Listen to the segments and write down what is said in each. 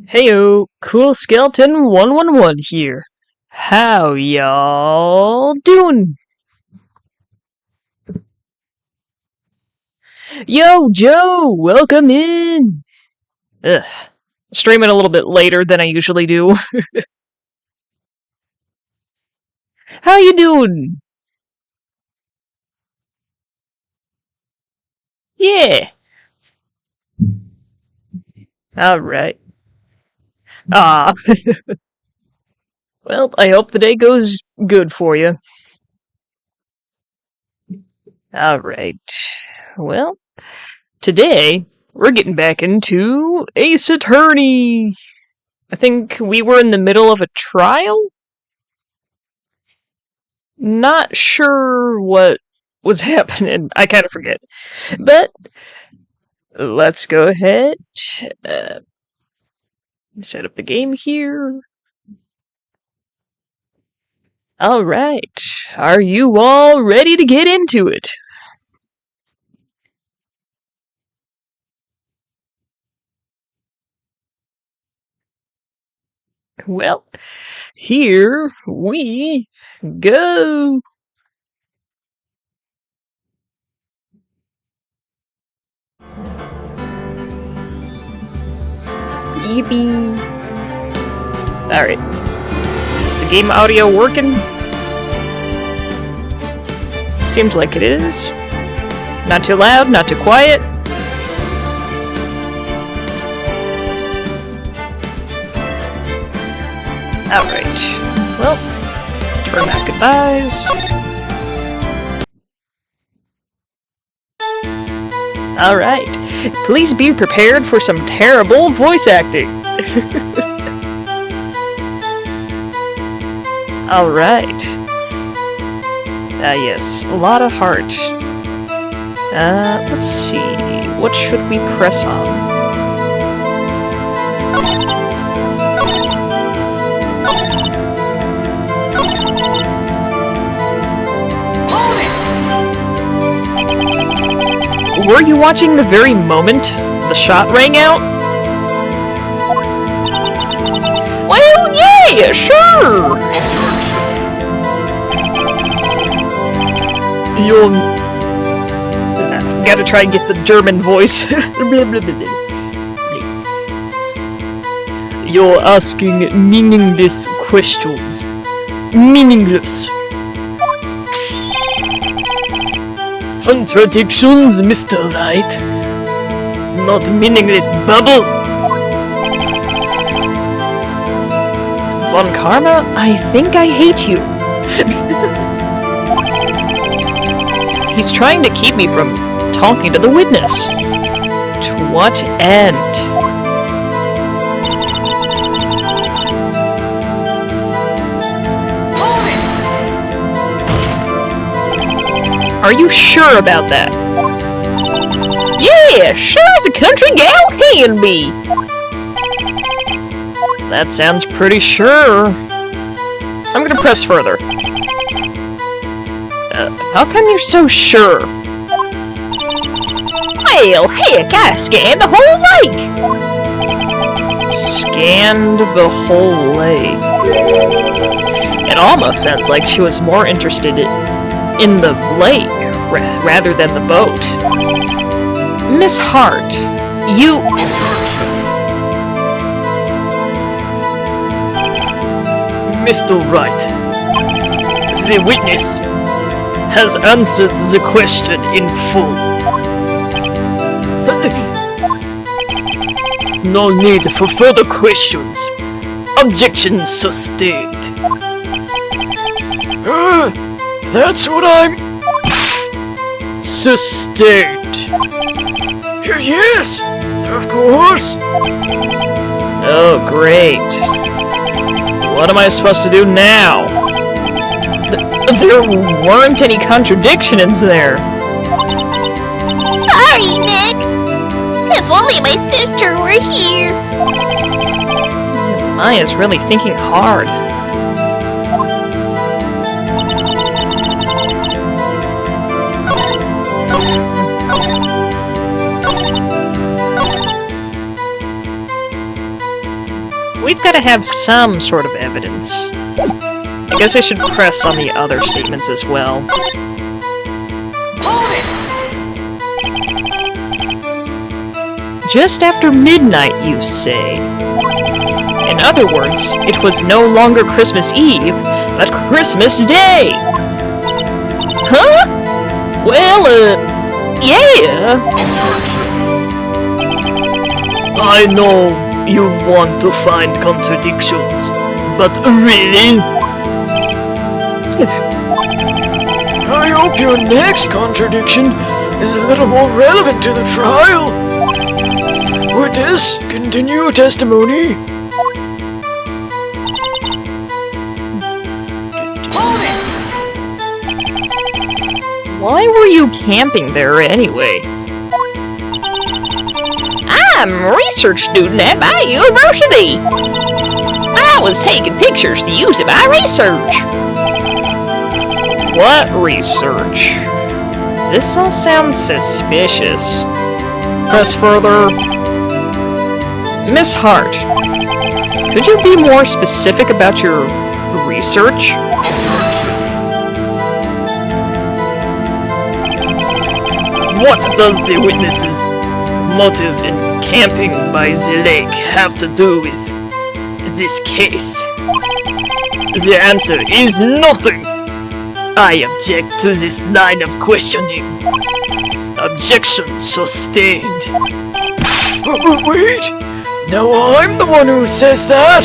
Heyo, Cool Skeleton 111 here. How y'all doing? Yo, Joe, welcome in. Ugh, streaming a little bit later than I usually do. How you doing? Yeah. Alright. Ah. Well, I hope the day goes good for you. Alright. Well, today, we're getting back into Ace Attorney. I think we were in the middle of a trial? Not sure what was happening. I kind of forget. But, let's go ahead. Set up the game here. Alright. Are you all ready to get into it? Well, here we go. Yippee. Alright. Is the game audio working? Seems like it is. Not too loud, not too quiet. Alright. Well, turn back goodbyes. Alright. Please be prepared for some terrible voice acting. Alright. Yes, a lot of heart. Let's see. What should we press on? Were you watching the very moment the shot rang out? Well, yeah, sure! You'll... gotta try and get the German voice. You're asking meaningless questions. Meaningless. Contradictions, Mr. Wright. Not meaningless bubble. Von Karma, I think I hate you. He's trying to keep me from talking to the witness. To what end? Are you sure about that? Yeah, sure as a country gal can be! That sounds pretty sure. I'm gonna press further. How come you're so sure? Well, heck, I scanned the whole lake! Scanned the whole lake. It almost sounds like she was more interested in the lake rather than the boat. Miss Hart, you... Mr. Wright, the witness has answered the question in full. No need for further questions. Objection sustained. That's what I'm... Sustained. Yes, of course. Oh, great. What am I supposed to do now? There weren't any contradictions there. Sorry, Nick. If only my sister were here. Maya's really thinking hard. we've got to have some sort of evidence. I guess I should press on the other statements as well. Just after midnight, you say. In other words, it was no longer Christmas Eve, but Christmas Day! Huh? Well, yeah! I know you want to find contradictions, but really? I hope your next contradiction is a little more relevant to the trial. Witness, continue testimony. Why were you camping there anyway? I'm a research student at my university. I was taking pictures to use in my research. What research? This all sounds suspicious. Press further. Miss Hart, could you be more specific about your research? What does the witness's motive in camping by the lake have to do with this case? The answer is nothing. I object to this line of questioning. Objection sustained. Wait! Now I'm the one who says that!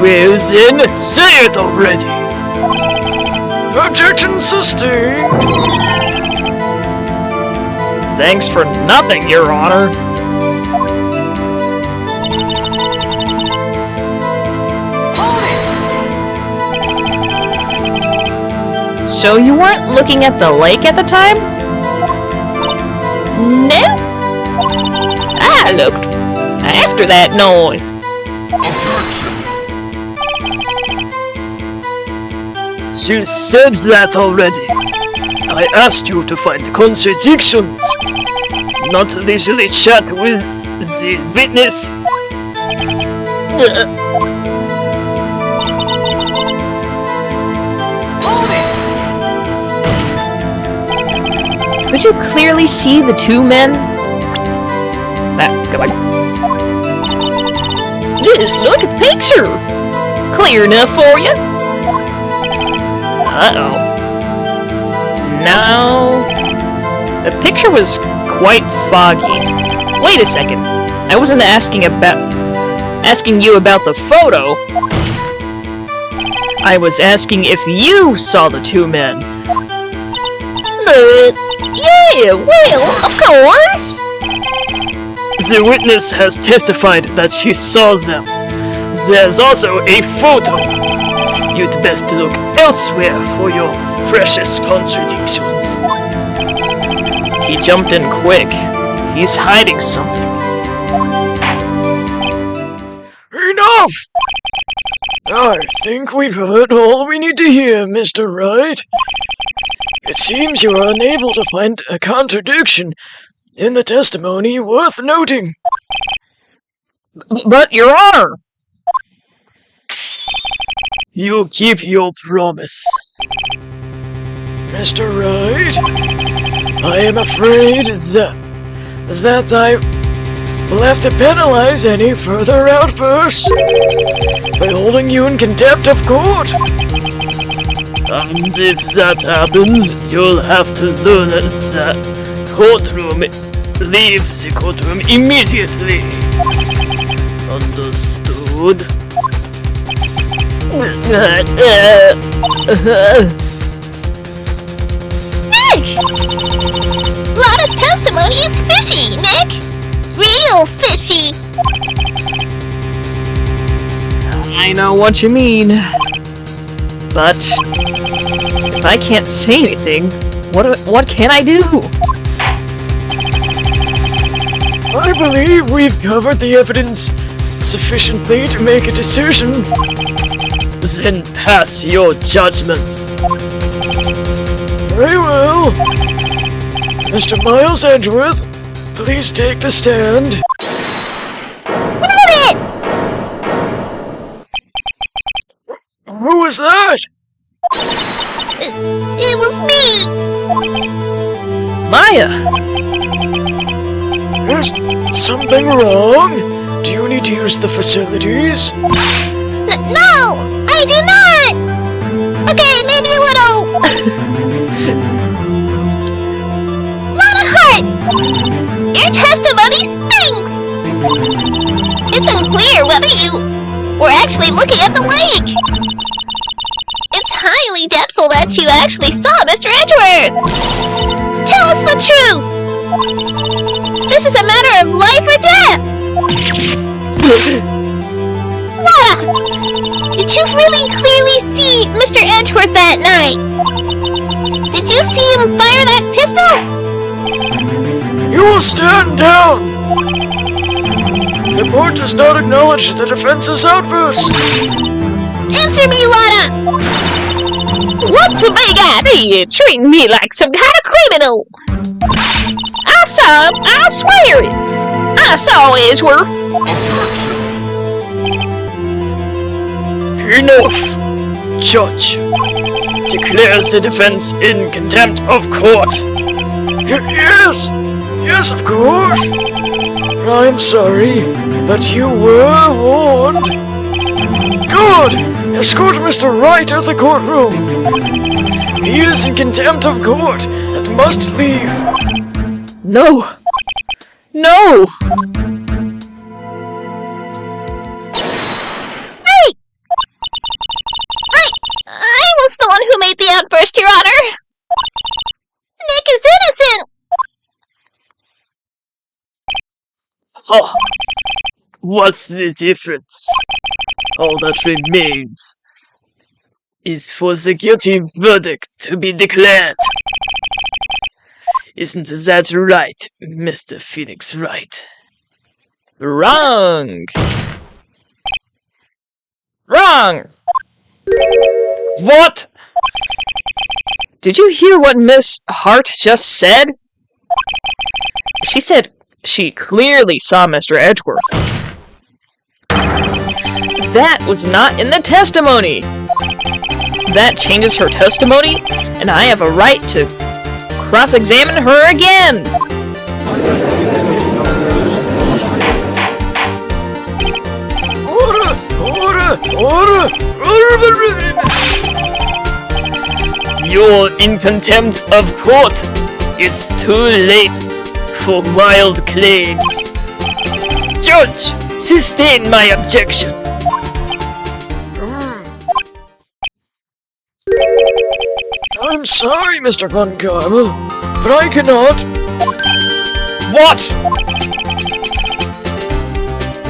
Well then, say it already! Objection sustained! Thanks for nothing, Your Honor. So you weren't looking at the lake at the time? No. I looked after that noise. You said that already. I asked you to find contradictions, not leisurely chat with the witness. Could you clearly see the two men? Come on. Just look at the picture. Clear enough for you? Uh-oh. No. The picture was quite foggy. Wait a second. I wasn't asking you about the photo. I was asking if you saw the two men. Yeah, well, of course. The witness has testified that she saw them. There's also a photo. You'd best look elsewhere for your precious contradictions. He jumped in quick. He's hiding something. Enough! I think we've heard all we need to hear, Mr. Wright. It seems you are unable to find a contradiction in the testimony worth noting. But, Your Honor! You keep your promise. Mr. Wright, I am afraid that I will have to penalize any further outbursts by holding you in contempt of court. And if that happens, you'll have to learn the courtroom. Leave the courtroom immediately. Understood? Nick! Lana's testimony is fishy, Nick! Real fishy! I know what you mean. But if I can't say anything, what can I do? I believe we've covered the evidence sufficiently to make a decision. Then pass your judgment. Very well. Mr. Miles Edgeworth, please take the stand. Hold it! was that? It was me! Maya! Is something wrong? Do you need to use the facilities? No! I do not! Okay, maybe a little... Lot of heart! Your testimony stinks! It's unclear whether you were actually looking at the lake! It's highly doubtful that you actually saw Mr. Edgeworth! Tell us the truth! This is a matter of life or death! Lana! Did you really clearly see Mr. Edgeworth that night? Did you see him fire that pistol? You will stand down! The court does not acknowledge the defense's outburst! Answer me, Lana! What's a big idea treating me like some kind of criminal? I saw him, I swear it! I saw Edgeworth! Enough! Judge declares the defense in contempt of court. Yes! Yes, of course! I'm sorry, but you were warned. Good! Escort Mr. Wright out of the courtroom. He is in contempt of court and must leave. No! No! Hey! I was the one who made the outburst, Your Honor! Nick is innocent! Oh, what's the difference? All that remains is for the guilty verdict to be declared. Isn't that right, Mr. Phoenix Wright? Wrong! Wrong! What? Did you hear what Miss Hart just said? She said she clearly saw Mr. Edgeworth. That was not in the testimony! That changes her testimony, and I have a right to cross-examine her again! Order! You're in contempt of court. It's too late for wild claims. Judge, sustain my objection. I'm sorry, Mr. Von Carmel, but I cannot. What?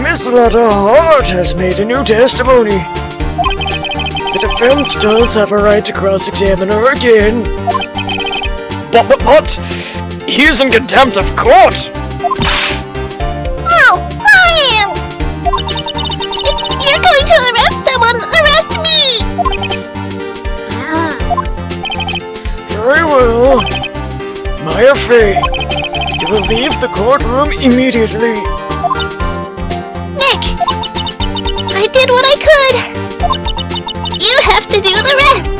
Miss Lotta Hart has made a new testimony. The defense does have a right to cross-examine her again. But, he's in contempt of court! Oh, I am! If you're going to arrest someone, arrest me! Very well. Maya Fey, you will leave the courtroom immediately. Nick! I did what I could! You have to do the rest!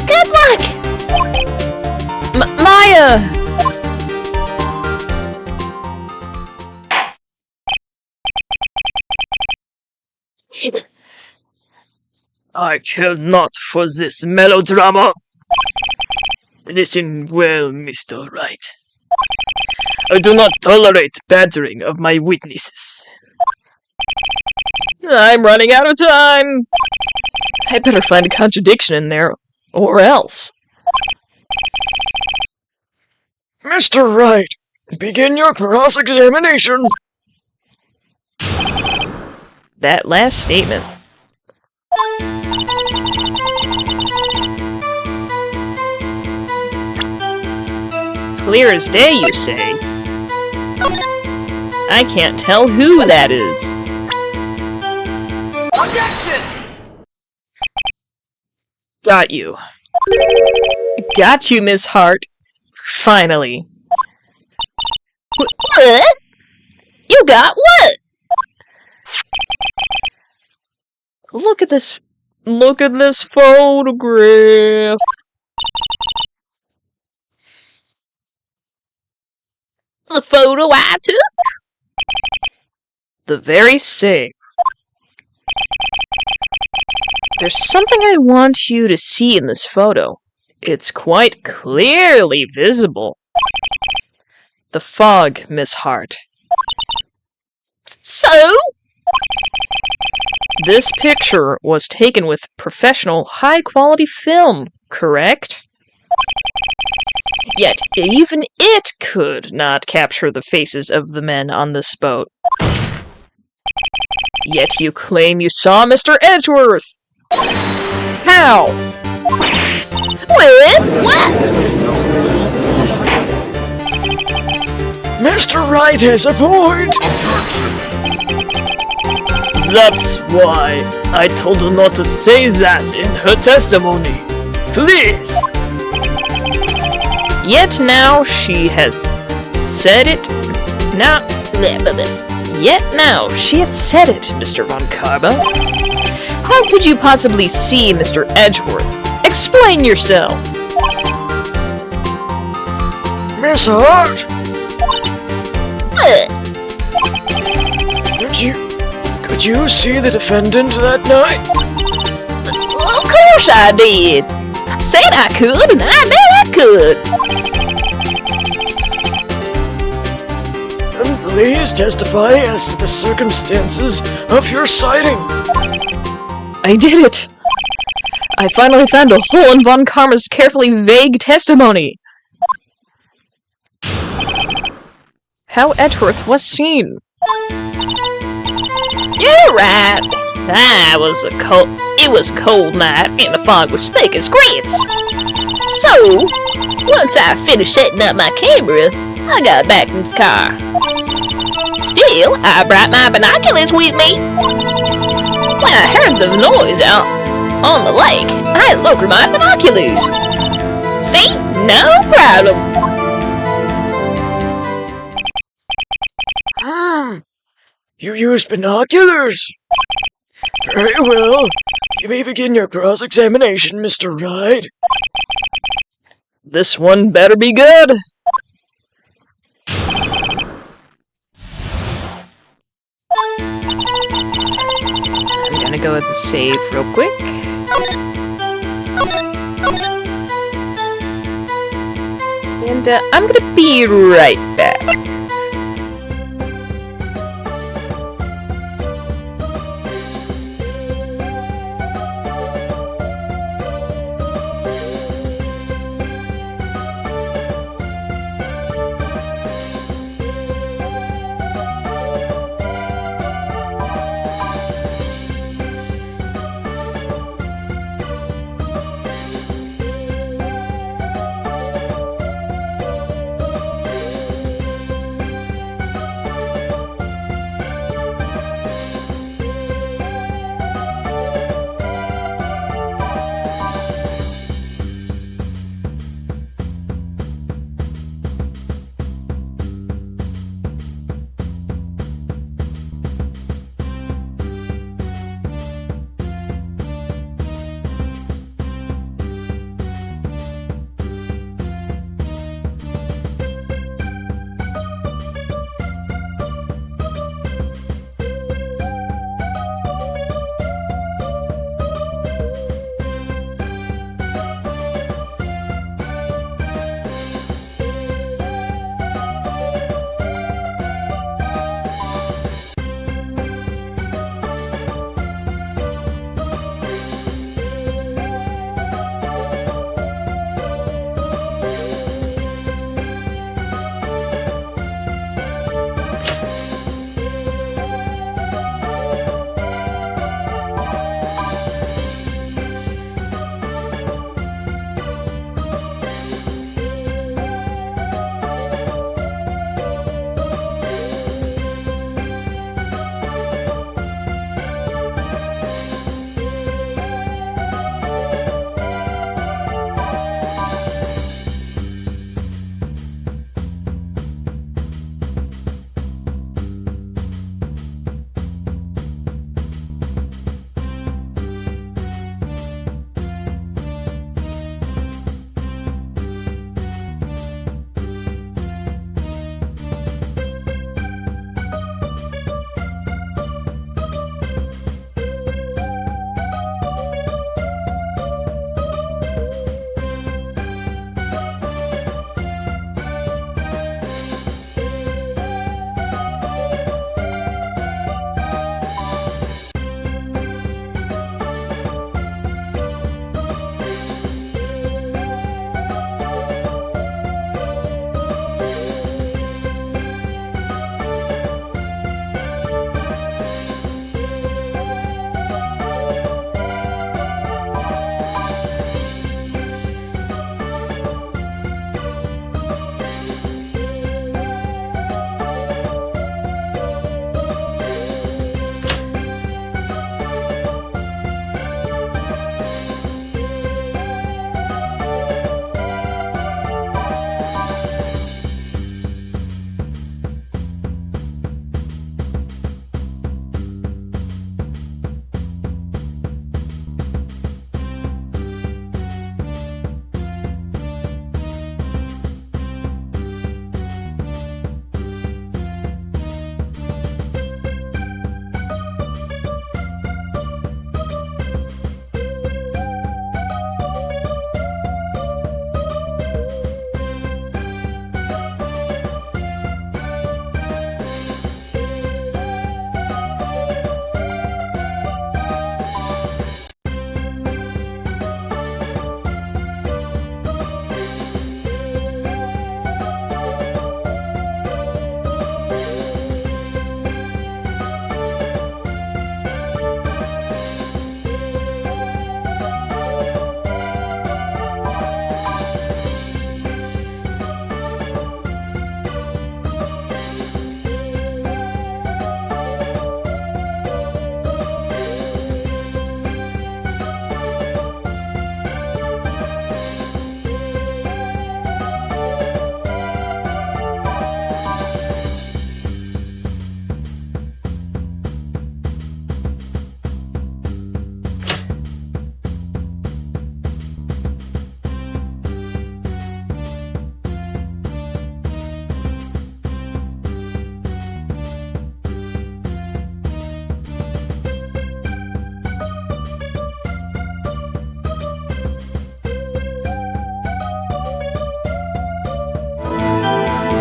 Good luck! Maya! I care not for this melodrama. Listen well, Mr. Wright. I do not tolerate badgering of my witnesses. I'm running out of time! I better find a contradiction in there, or else. Mr. Wright, begin your cross-examination. That last statement. Clear as day, you say? I can't tell who that is. Got you. Got you, Miss Hart. Finally. What? You got what? Look at this Look at this photograph. The photo I took? The very same. There's something I want you to see in this photo. It's quite clearly visible. The fog, Miss Hart. So? This picture was taken with professional, high-quality film, correct? Yet even it could not capture the faces of the men on this boat. Yet you claim you saw Mr. Edgeworth! How? When? What? Mr. Wright has a point! That's why I told her not to say that in her testimony. Please! Yet now she has said it. Yet now she has said it, Mr. Von Karma. How could you possibly see Mr. Edgeworth? Explain yourself. Miss Hart! What? Could you see the defendant that night? Of course I did. I said I could, and I know I could. Then please testify as to the circumstances of your sighting. I did it! I finally found a hole in Von Karma's carefully vague testimony. How Edgeworth was seen. You're right. It was a cold night, and the fog was thick as grits. So, once I finished setting up my camera, I got back in the car. Still, I brought my binoculars with me. When I heard the noise out on the lake, I lowered my binoculars. See? No problem. You used binoculars? Very well. You may begin your cross-examination, Mr. Wright. This one better be good. I'm gonna go with the save real quick. And I'm gonna be right back.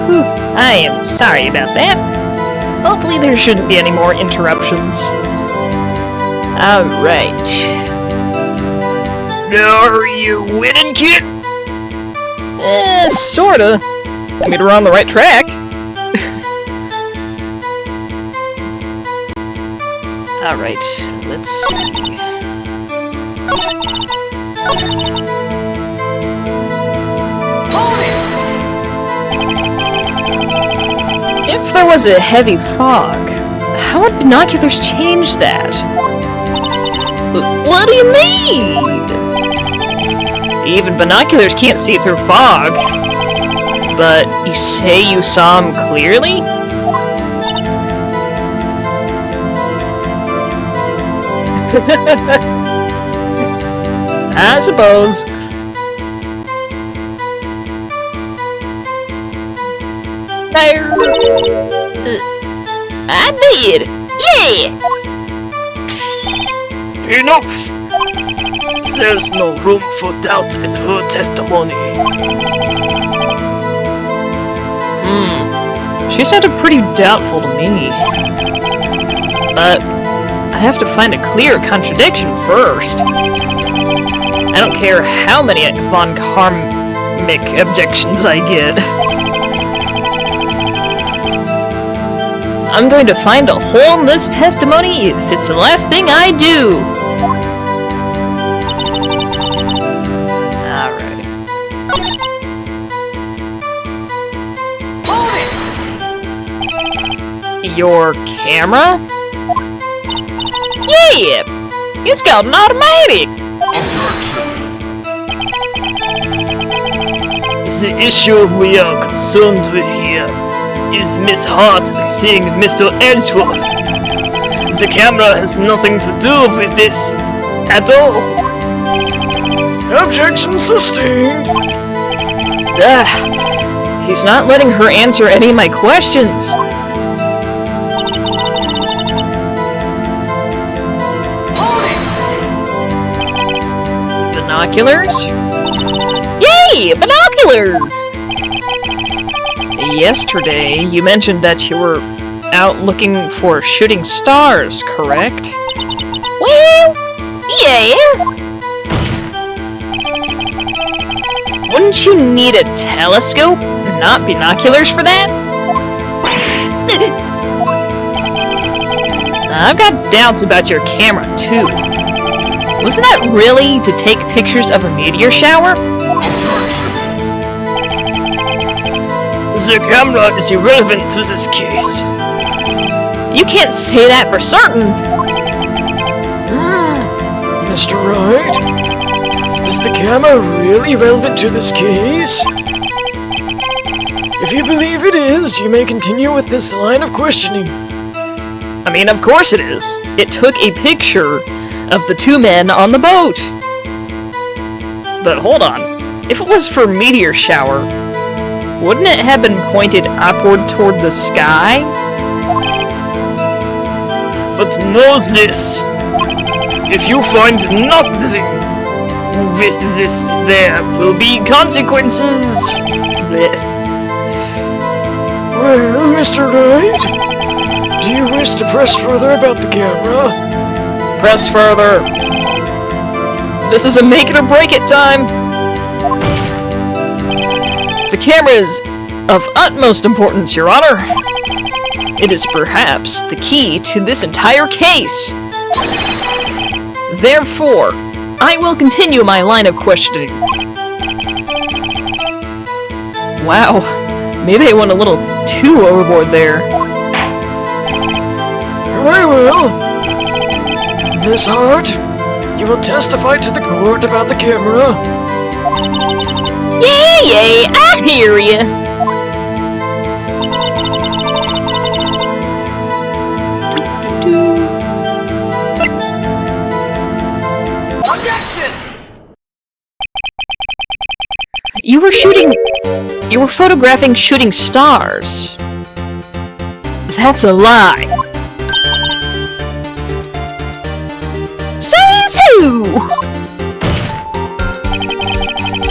Whew, I am sorry about that. Hopefully there shouldn't be any more interruptions. Alright. Are you winning, kid? Sorta. I mean, we're on the right track. Alright, let's see. If there was a heavy fog, how would binoculars change that? What do you mean? Even binoculars can't see through fog. But you say you saw him clearly? I suppose. I did. Yeah. Enough! There's no room for doubt in her testimony. She sounded pretty doubtful to me. But I have to find a clear contradiction first. I don't care how many von Karmic objections I get. I'm going to find a hole in this testimony if it's the last thing I do. Alright. Your camera? Yeah. It's got an automatic. The issue we are concerned with here is Miss Hart seeing Mr. Edgeworth. The camera has nothing to do with this at all. Objection sustained. He's not letting her answer any of my questions. Binoculars? Yay! Binoculars! Yesterday, you mentioned that you were out looking for shooting stars, correct? Well, yeah. Wouldn't you need a telescope, not binoculars for that? I've got doubts about your camera, too. Wasn't that really to take pictures of a meteor shower? The camera is irrelevant to this case. You can't say that for certain. Mr. Wright? Is the camera really relevant to this case? If you believe it is, you may continue with this line of questioning. I mean, of course it is. It took a picture of the two men on the boat. But hold on. If it was for meteor shower, wouldn't it have been pointed upward toward the sky? But know this. If you find nothing with this, there will be consequences. Well, Mr. Wright, do you wish to press further about the camera? Press further. This is a make it or break it time. The camera is of utmost importance, Your Honor. It is perhaps the key to this entire case. Therefore, I will continue my line of questioning. Wow, maybe I went a little too overboard there. Very well. Miss Hart, you will testify to the court about the camera. Yeah, I hear ya. You were photographing shooting stars. That's a lie. Says who?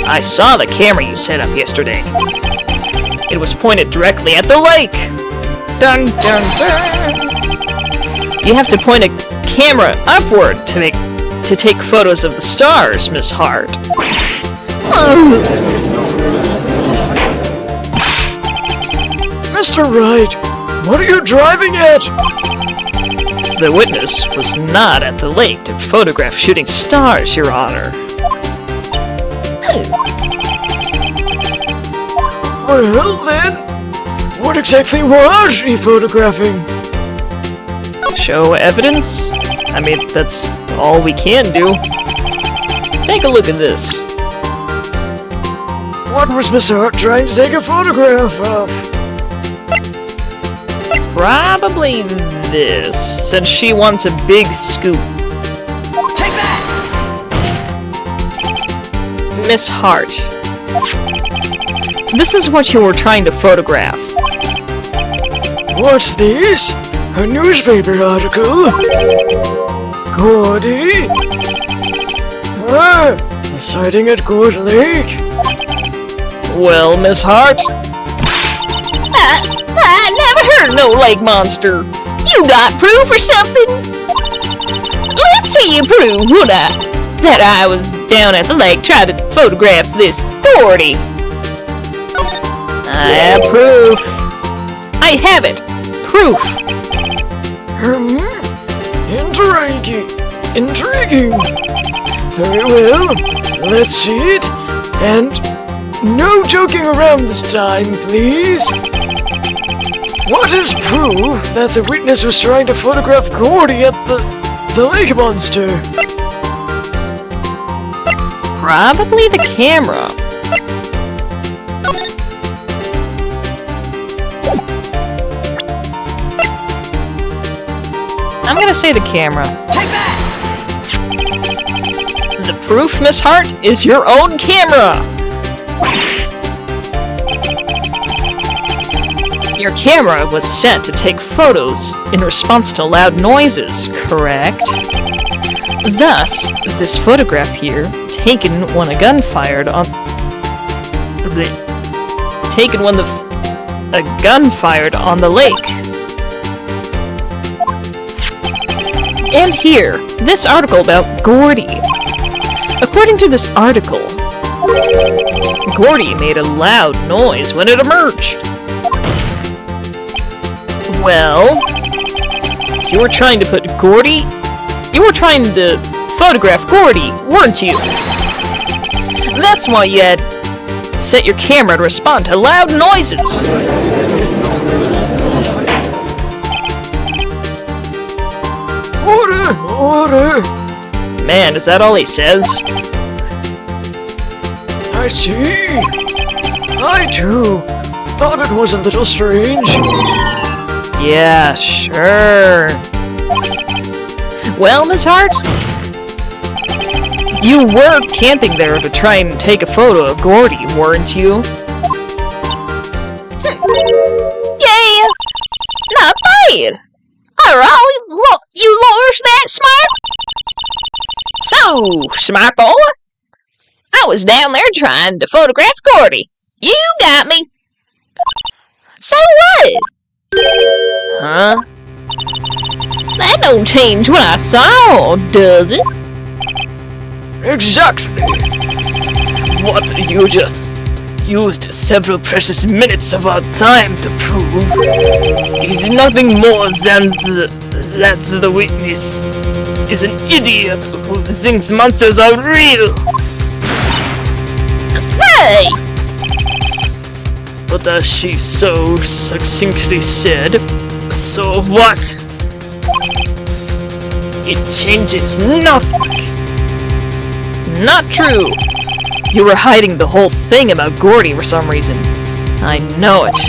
I saw the camera you set up yesterday. It was pointed directly at the lake! Dun dun dun! You have to point a camera upward to take photos of the stars, Miss Hart. Mr. Wright, what are you driving at? The witness was not at the lake to photograph shooting stars, Your Honor. Well then, what exactly was he photographing? Show evidence? I mean, that's all we can do. Take a look at this. What was Miss Hart trying to take a photograph of? Probably this, since she wants a big scoop. Take that! Miss Hart, this is what you were trying to photograph. What's this? A newspaper article? Gourdy? Ah, the sighting at Gourdy Lake. Well, Miss Hart? I never heard no lake monster. You got proof or something? Let's see you prove, would I? That I was down at the lake trying to photograph this Gourdy. I have proof. I have it. Proof. Intriguing. Very well, let's see it. And no joking around this time, please. What is proof that the witness was trying to photograph Gourdy at the lake monster? Probably the camera. I'm gonna say the camera. Take that! The proof, Miss Hart, is your own camera! Your camera was set to take photos in response to loud noises, correct? Thus, this photograph here, taken when a gun fired on... Taken when a gun fired on the lake. And here, this article about Gourdy. According to this article, Gourdy made a loud noise when it emerged. Well, you were trying to photograph Gourdy, weren't you? That's why you had set your camera to respond to loud noises. Order! Man, is that all he says? I see. I too thought it was a little strange. Yeah, sure. Well, Miss Hart? You were camping there to try and take a photo of Gourdy, weren't you? Yeah, not bad. Are all you lawyers that smart? So, smart boy, I was down there trying to photograph Gourdy. You got me. So what? Huh? That don't change what I saw, does it? Exactly. What, you just used several precious minutes of our time to prove is nothing more than that the witness is an idiot who thinks monsters are real. Hey! But as she so succinctly said, so what? It changes nothing. Not true. You were hiding the whole thing about Gourdy for some reason. I know it.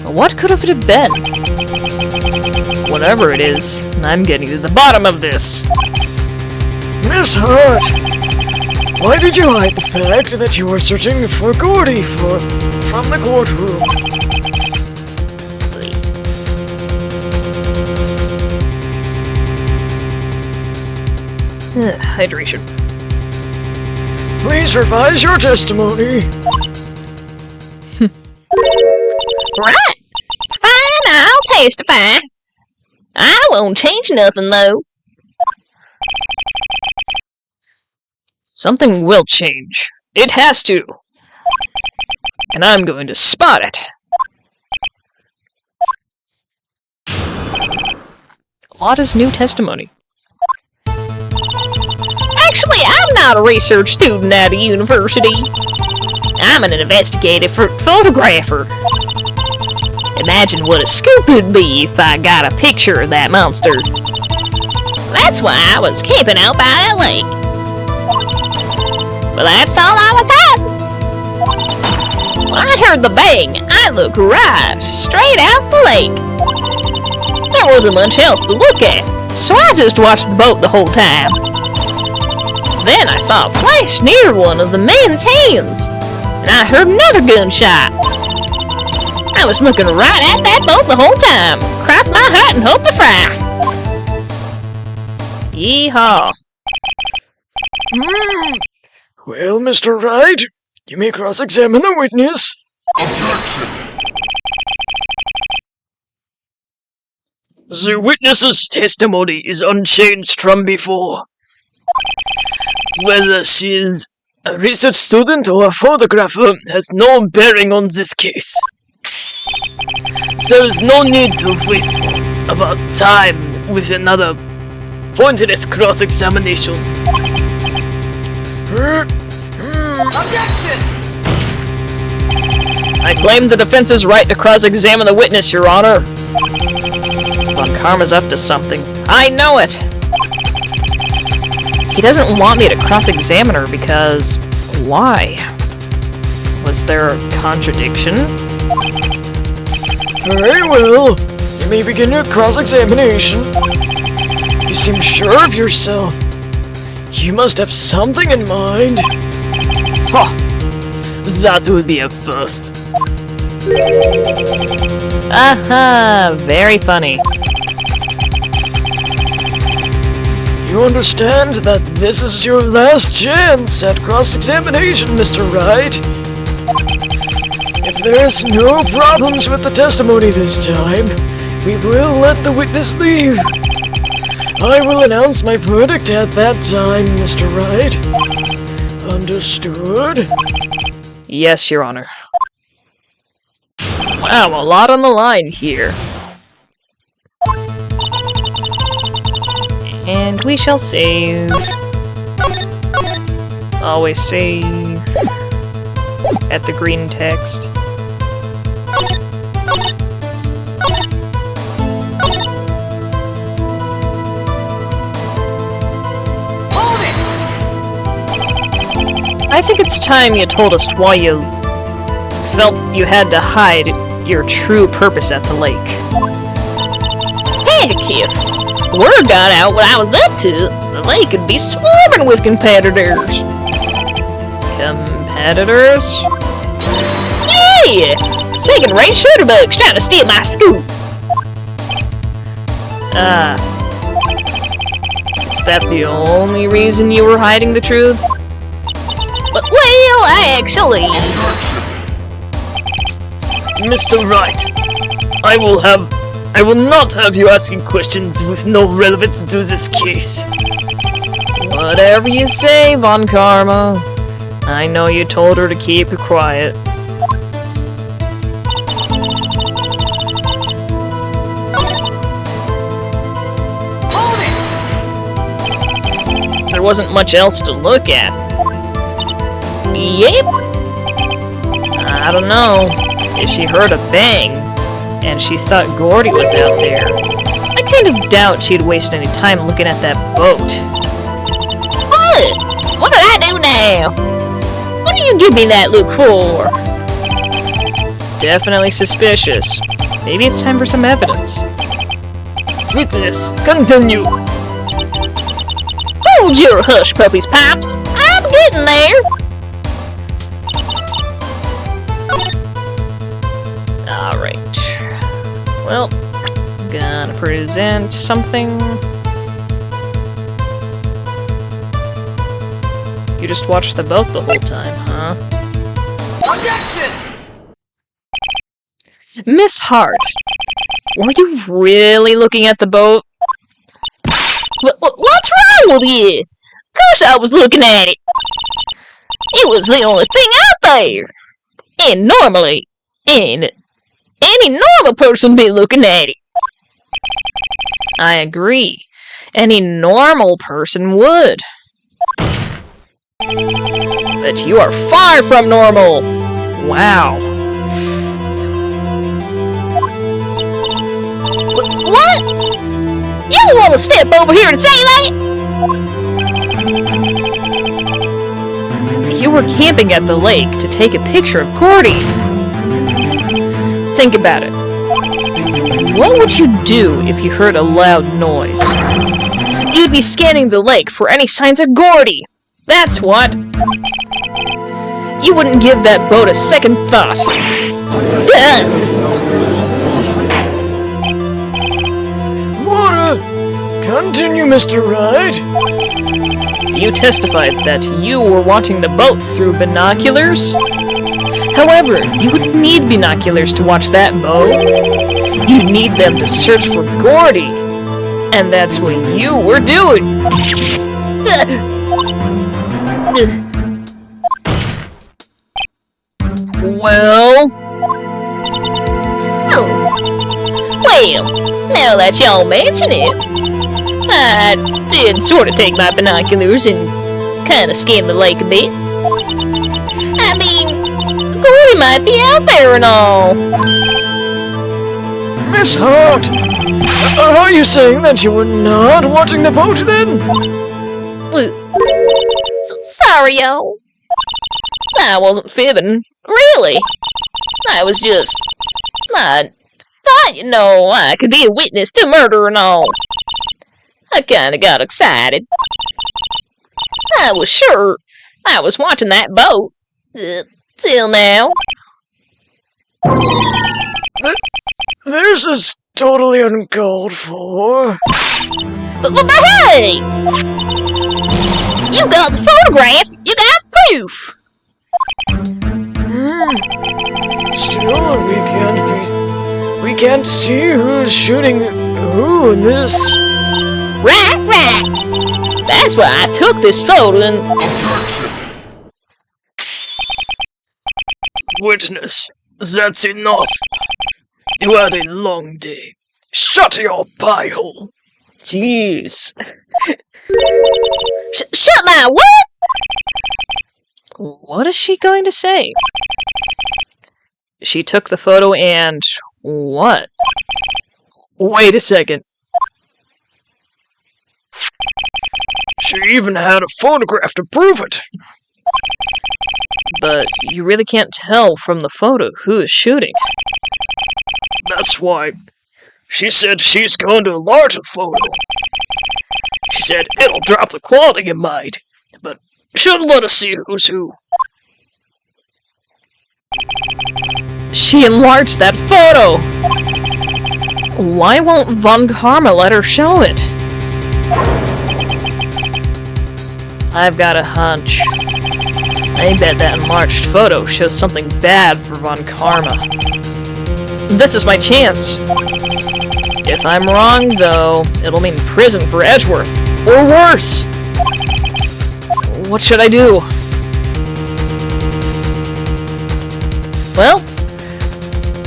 What could have it been? Whatever it is, I'm getting to the bottom of this. Miss Hart, why did you hide the fact that you were searching for Gourdy from the courtroom? Hydration. Please revise your testimony. testify. I won't change nothing, though. Something will change. It has to. And I'm going to spot it. What is new testimony? Actually, I'm not a research student at a university. I'm an investigative photographer. Imagine what a scoop it'd be if I got a picture of that monster. That's why I was camping out by that lake. But that's all I was having. When I heard the bang, I looked right straight out the lake. There wasn't much else to look at, so I just watched the boat the whole time. Then I saw a flash near one of the men's hands, and I heard another gunshot. I was looking right at that boat the whole time. Cross my heart and hope to fry. Yeehaw. Well, Mr. Wright, you may cross-examine the witness. Objection! The witness's testimony is unchanged from before. Whether she is a research student or a photographer has no bearing on this case. There is no need to waste about time with another pointless cross-examination. Objection! I claim the defense's right to cross-examine the witness, Your Honor. Von Karma's up to something. I know it! He doesn't want me to cross-examine her because... why? Was there a contradiction? Very well. You may begin your cross-examination. You seem sure of yourself. You must have something in mind. Ha! That would be a first. Aha! Very funny. You understand that this is your last chance at cross-examination, Mr. Wright. If there's no problems with the testimony this time, we will let the witness leave. I will announce my verdict at that time, Mr. Wright. Understood? Yes, Your Honor. Wow, a lot on the line here. And we shall save. Always save. At the green text. I think it's time you told us why you felt you had to hide your true purpose at the lake. Heck, if word got out what I was up to, the lake could be swarming with competitors. Competitors? Yeah! Second rate shooterbugs trying to steal my scoop. Ah. Is that the only reason you were hiding the truth? But, well, actually... Mr. Wright, I will not have you asking questions with no relevance to this case. Whatever you say, Von Karma. I know you told her to keep it quiet. There wasn't much else to look at. Yep. I don't know. If she heard a bang, and she thought Gourdy was out there, I kind of doubt she'd waste any time looking at that boat. What? What did I do now? What do you give me that look for? Definitely suspicious. Maybe it's time for some evidence. Witness, continue. Hold your hush puppies, Pops. I'm getting there. Alright. Well, gonna present something. You just watched the boat the whole time, huh? Objection! Miss Hart, Were you really looking at the boat? What's wrong with you? Of course I was looking at it. It was the only thing out there. And normally, any normal person be looking at it. I agree. Any normal person would. But you are far from normal. Wow. What? You don't want to step over here and say that? You were camping at the lake to take a picture of Gourdy. Think about it. What would you do if you heard a loud noise? You'd be scanning the lake for any signs of Gourdy. That's what. You wouldn't give that boat a second thought. Continue, Mr. Wright. You testified that you were watching the boat through binoculars. However, you wouldn't need binoculars to watch that boat. You'd need them to search for Gourdy. And that's what you were doing. Well? Well, now that y'all mention it, I did sort of take my binoculars and kind of scan the lake a bit. I mean, Gourdy might be out there and all. Miss Hart, are you saying that you were not watching the boat then? Sorry, y'all. I wasn't fibbing, really. I was just... I thought, you know, I could be a witness to murder and all. I kinda got excited. I was sure I was watching that boat. Till now. This is totally uncalled for. But hey! You got the photograph! You got proof! Still, we can't see who's shooting who in this. Right. That's why I took this photo and... Objection! Witness, that's enough. You had a long day. Shut your pie hole. Jeez. Shut my what? What is she going to say? She took the photo and... what? Wait a second. She even had a photograph to prove it. But you really can't tell from the photo who is shooting. That's why she said she's going to enlarge the photo. She said it'll drop the quality it might, but she'll let us see who's who. She enlarged that photo! Why won't Von Karma let her show it? I've got a hunch. I bet that enlarged photo shows something bad for Von Karma. This is my chance. If I'm wrong, though, it'll mean prison for Edgeworth. Or worse! What should I do? Well,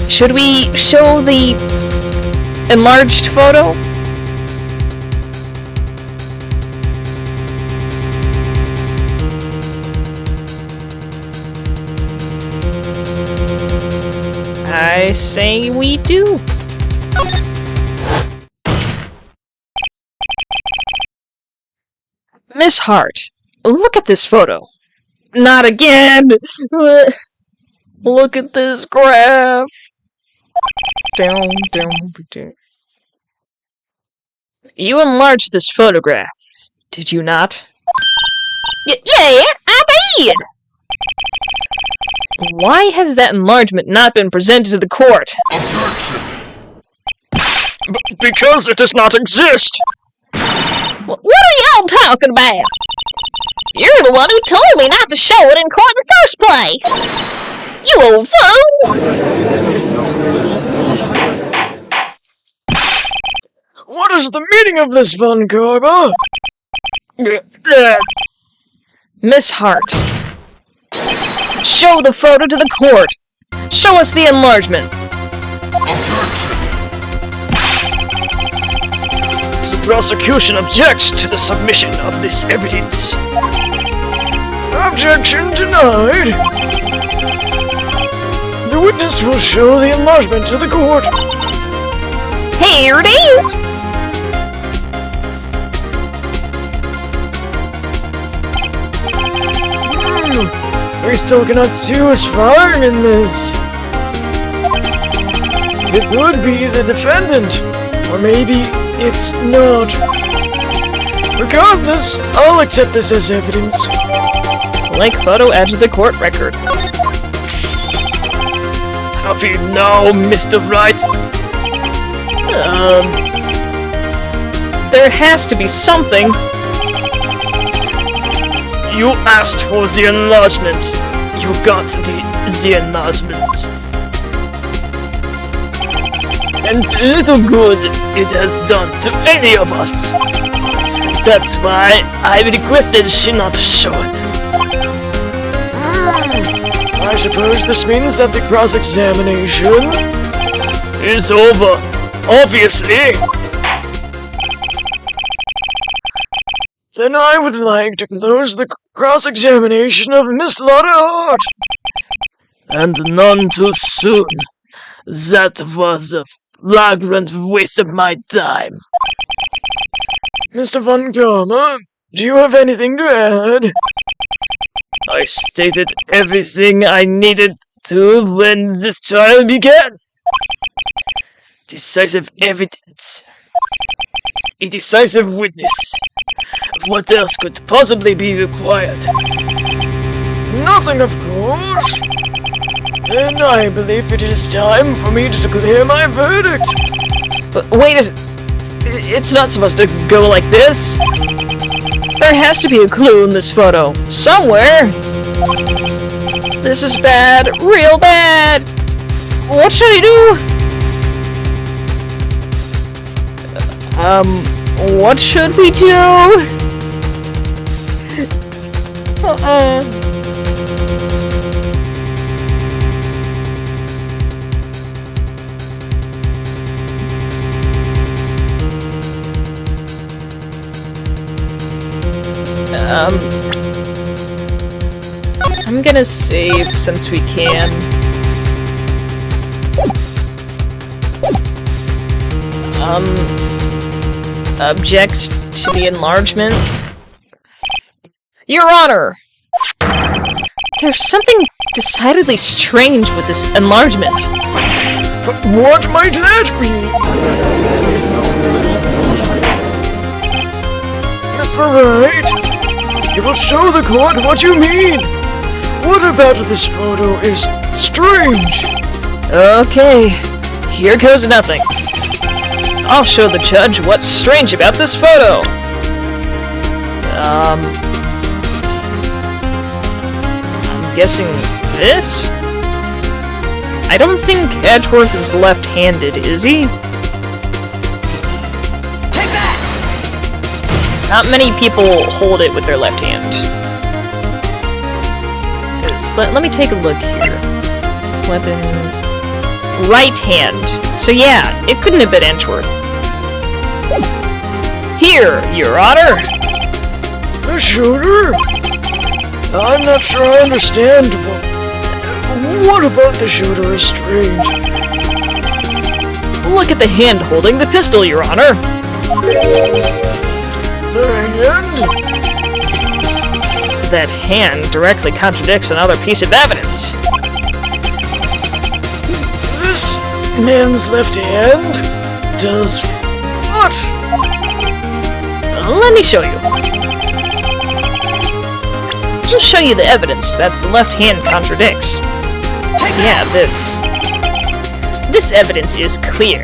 should we show the enlarged photo? I say we do. Miss Hart, look at this photo. Not again! Look at this graph. Down. You enlarged this photograph, did you not? Yeah, I did! Why has that enlargement not been presented to the court? Objection! Because it does not exist! What are y'all talking about? You're the one who told me not to show it in court in the first place! You old fool! What is the meaning of this, Von Karma? Miss Hart. Show the photo to the court. Show us the enlargement. Objection. The prosecution objects to the submission of this evidence. Objection denied. The witness will show the enlargement to the court. Here it is! We still cannot see who's firing in this. It could be the defendant, or maybe it's not. Regardless, I'll accept this as evidence. Blank photo added to the court record. Have you now, Mr. Wright? There has to be something. You asked for the enlargement. You got the enlargement. And little good it has done to any of us. That's why I requested she not show it. I suppose this means that the cross-examination is over. Obviously. Then I would like to close the cross-examination of Miss Lotta Hart. And none too soon. That was a flagrant waste of my time. Mr. Von Karma, do you have anything to add? I stated everything I needed to when this trial began. Decisive evidence. A decisive witness. What else could possibly be required? Nothing, of course. Then I believe it is time for me to declare my verdict. But wait it's not supposed to go like this. There has to be a clue in this photo. Somewhere. This is bad. Real bad. What should I do? What should we do? I'm gonna save since we can. Object to the enlargement. Your Honor! There's something decidedly strange with this enlargement. What might that be? Mr. Wright, you will show the court what you mean. What about this photo is strange? Okay, here goes nothing. I'll show the judge what's strange about this photo. I'm guessing this? I don't think Edgeworth is left-handed, is he? Take that! Not many people hold it with their left hand. Let me take a look here. Weapon... right hand. So yeah, it couldn't have been Edgeworth. Here, Your Honor! The shooter? I'm not sure I understand. What about the shooter is strange? Look at the hand holding the pistol, Your Honor! The hand? That hand directly contradicts another piece of evidence. This man's left hand does what? Let me show you. I'll show you the evidence that the left hand contradicts. Yeah, this. This evidence is clear.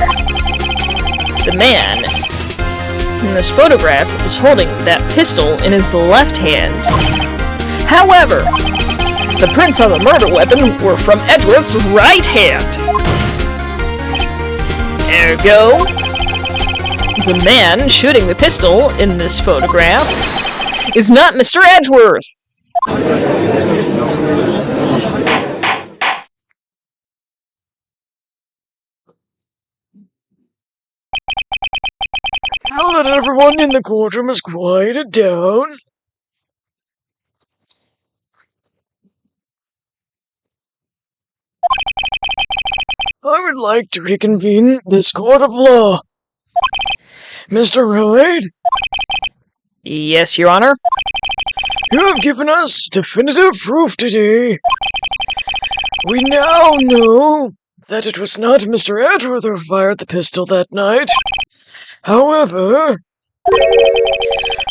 The man in this photograph is holding that pistol in his left hand. However, the prints on the murder weapon were from Edgeworth's right hand. Ergo, The man shooting the pistol in this photograph is not Mr. Edgeworth. Now that everyone in the courtroom has quieted down, I would like to reconvene this court of law. Mr. Wright, Yes, Your Honor. you have given us definitive proof today. We now know that it was not Mr. Edgeworth who fired the pistol that night. However,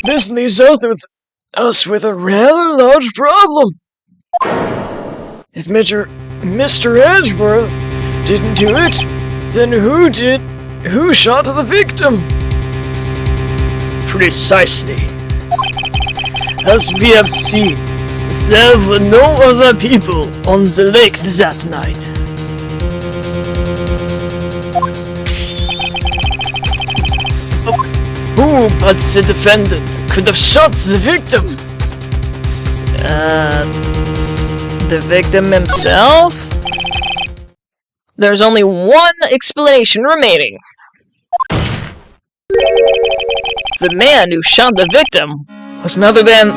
this leaves us with a rather large problem. If Mr. Edgeworth didn't do it, then who did? Who shot the victim? Precisely. As we have seen, there were no other people on the lake that night. Who but the defendant could have shot the victim? The victim himself? There's only one explanation remaining. The man who shot the victim was none other than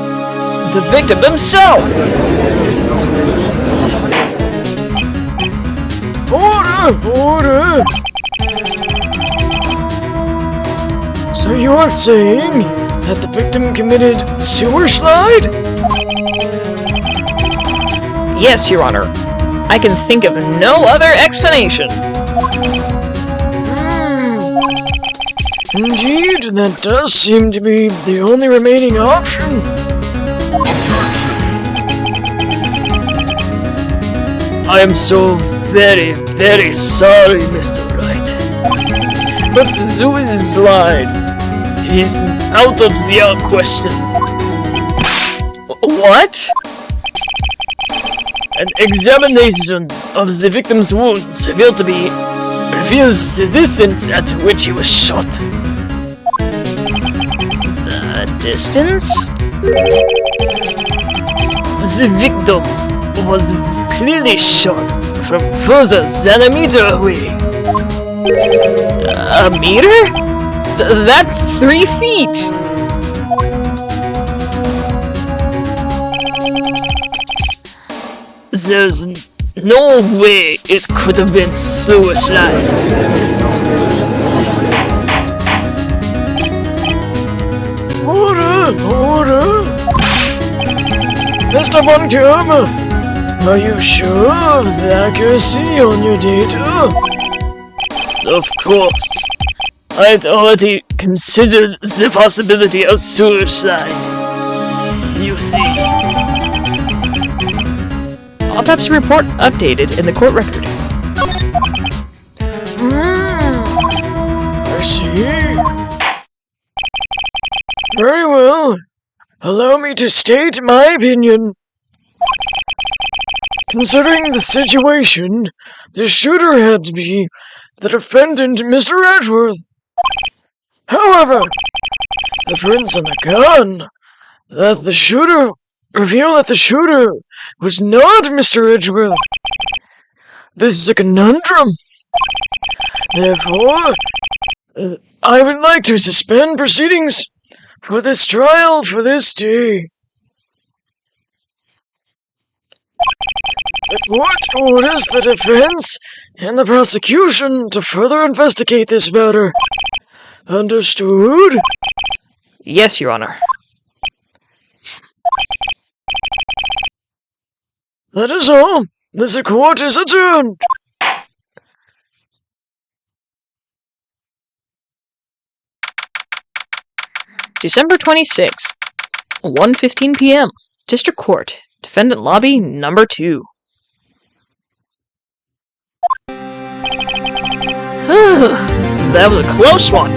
the victim himself! Order! So you are saying that the victim committed suicide? Yes, Your Honor. I can think of no other explanation. Indeed, that does seem to be the only remaining option. I am so very, very sorry, Mr. Wright. But the suicide is out of the question. What? An examination of the victim's wounds reveals the distance at which he was shot. Distance? The victim was clearly shot from further than a meter away. A meter? That's 3 feet! There's no way it could have been suicide. Order! Mr. Montgomery, are you sure of the accuracy on your data? Of course. I'd already considered the possibility of suicide. You see. Autopsy report updated in the court record. I see. Very well. Allow me to state my opinion. Considering the situation, the shooter had to be the defendant, Mr. Edgeworth. However, the prints on the gun reveal that the shooter was not Mr. Edgeworth. This is a conundrum. Therefore, I would like to suspend proceedings for this trial for this day. The court orders the defense and the prosecution to further investigate this matter. Understood? Yes, Your Honor. That is all. This court is adjourned. December 26th, 1:15 p.m. District Court, Defendant Lobby Number 2. That was a close one.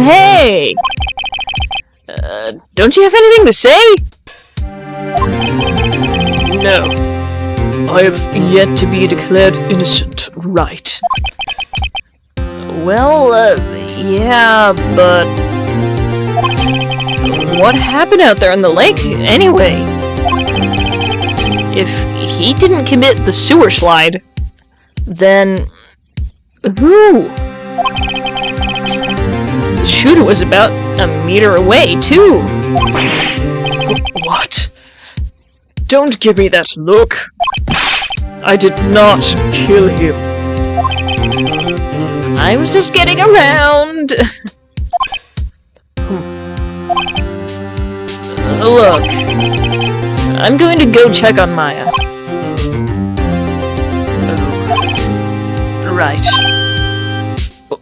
Hey! Don't you have anything to say? No. I have yet to be declared innocent, Wright. Well, yeah, but... what happened out there in the lake, anyway? If he didn't commit the sewer slide, then... who? The shooter was about a meter away, too. What? Don't give me that look. I did not kill him. I was just getting around. Look, I'm going to go check on Maya. Right.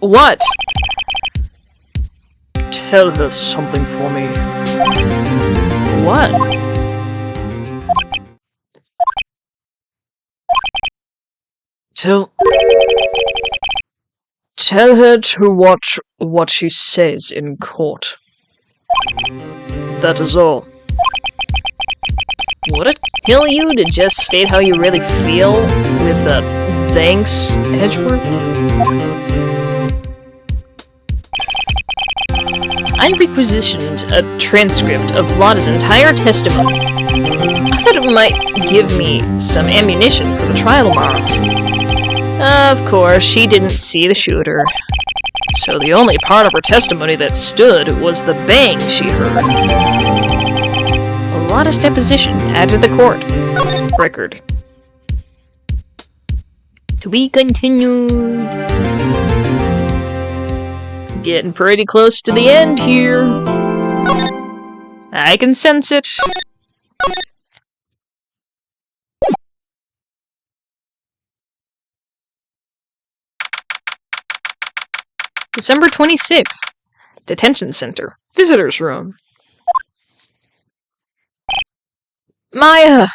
What? Tell her something for me. What? Tell her to watch what she says in court. That is all. Would it kill you to just state how you really feel with a thanks, Edgeworth? I requisitioned a transcript of Lotta's entire testimony. I thought it might give me some ammunition for the trial tomorrow. Of course, she didn't see the shooter. So the only part of her testimony that stood was the bang she heard. Lotta's deposition added to the court record. To be continued. Getting pretty close to the end here. I can sense it. December 26th. Detention Center. Visitor's Room. Maya!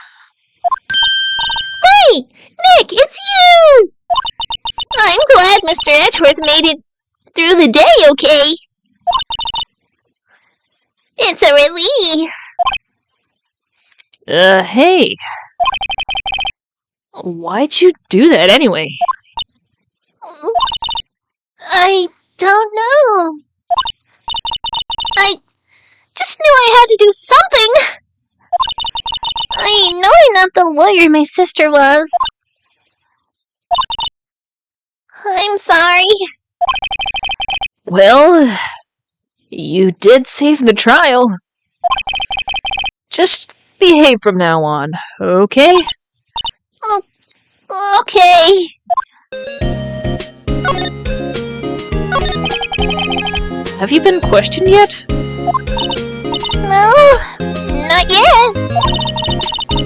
Hey! Nick, it's you! I'm glad Mr. Edgeworth made it through the day okay. It's a relief. Hey. Why'd you do that anyway? I don't know. I just knew I had to do something. I know I'm not the lawyer my sister was. I'm sorry. Well, you did save the trial. Just behave from now on, okay? Okay. Have you been questioned yet? No, not yet.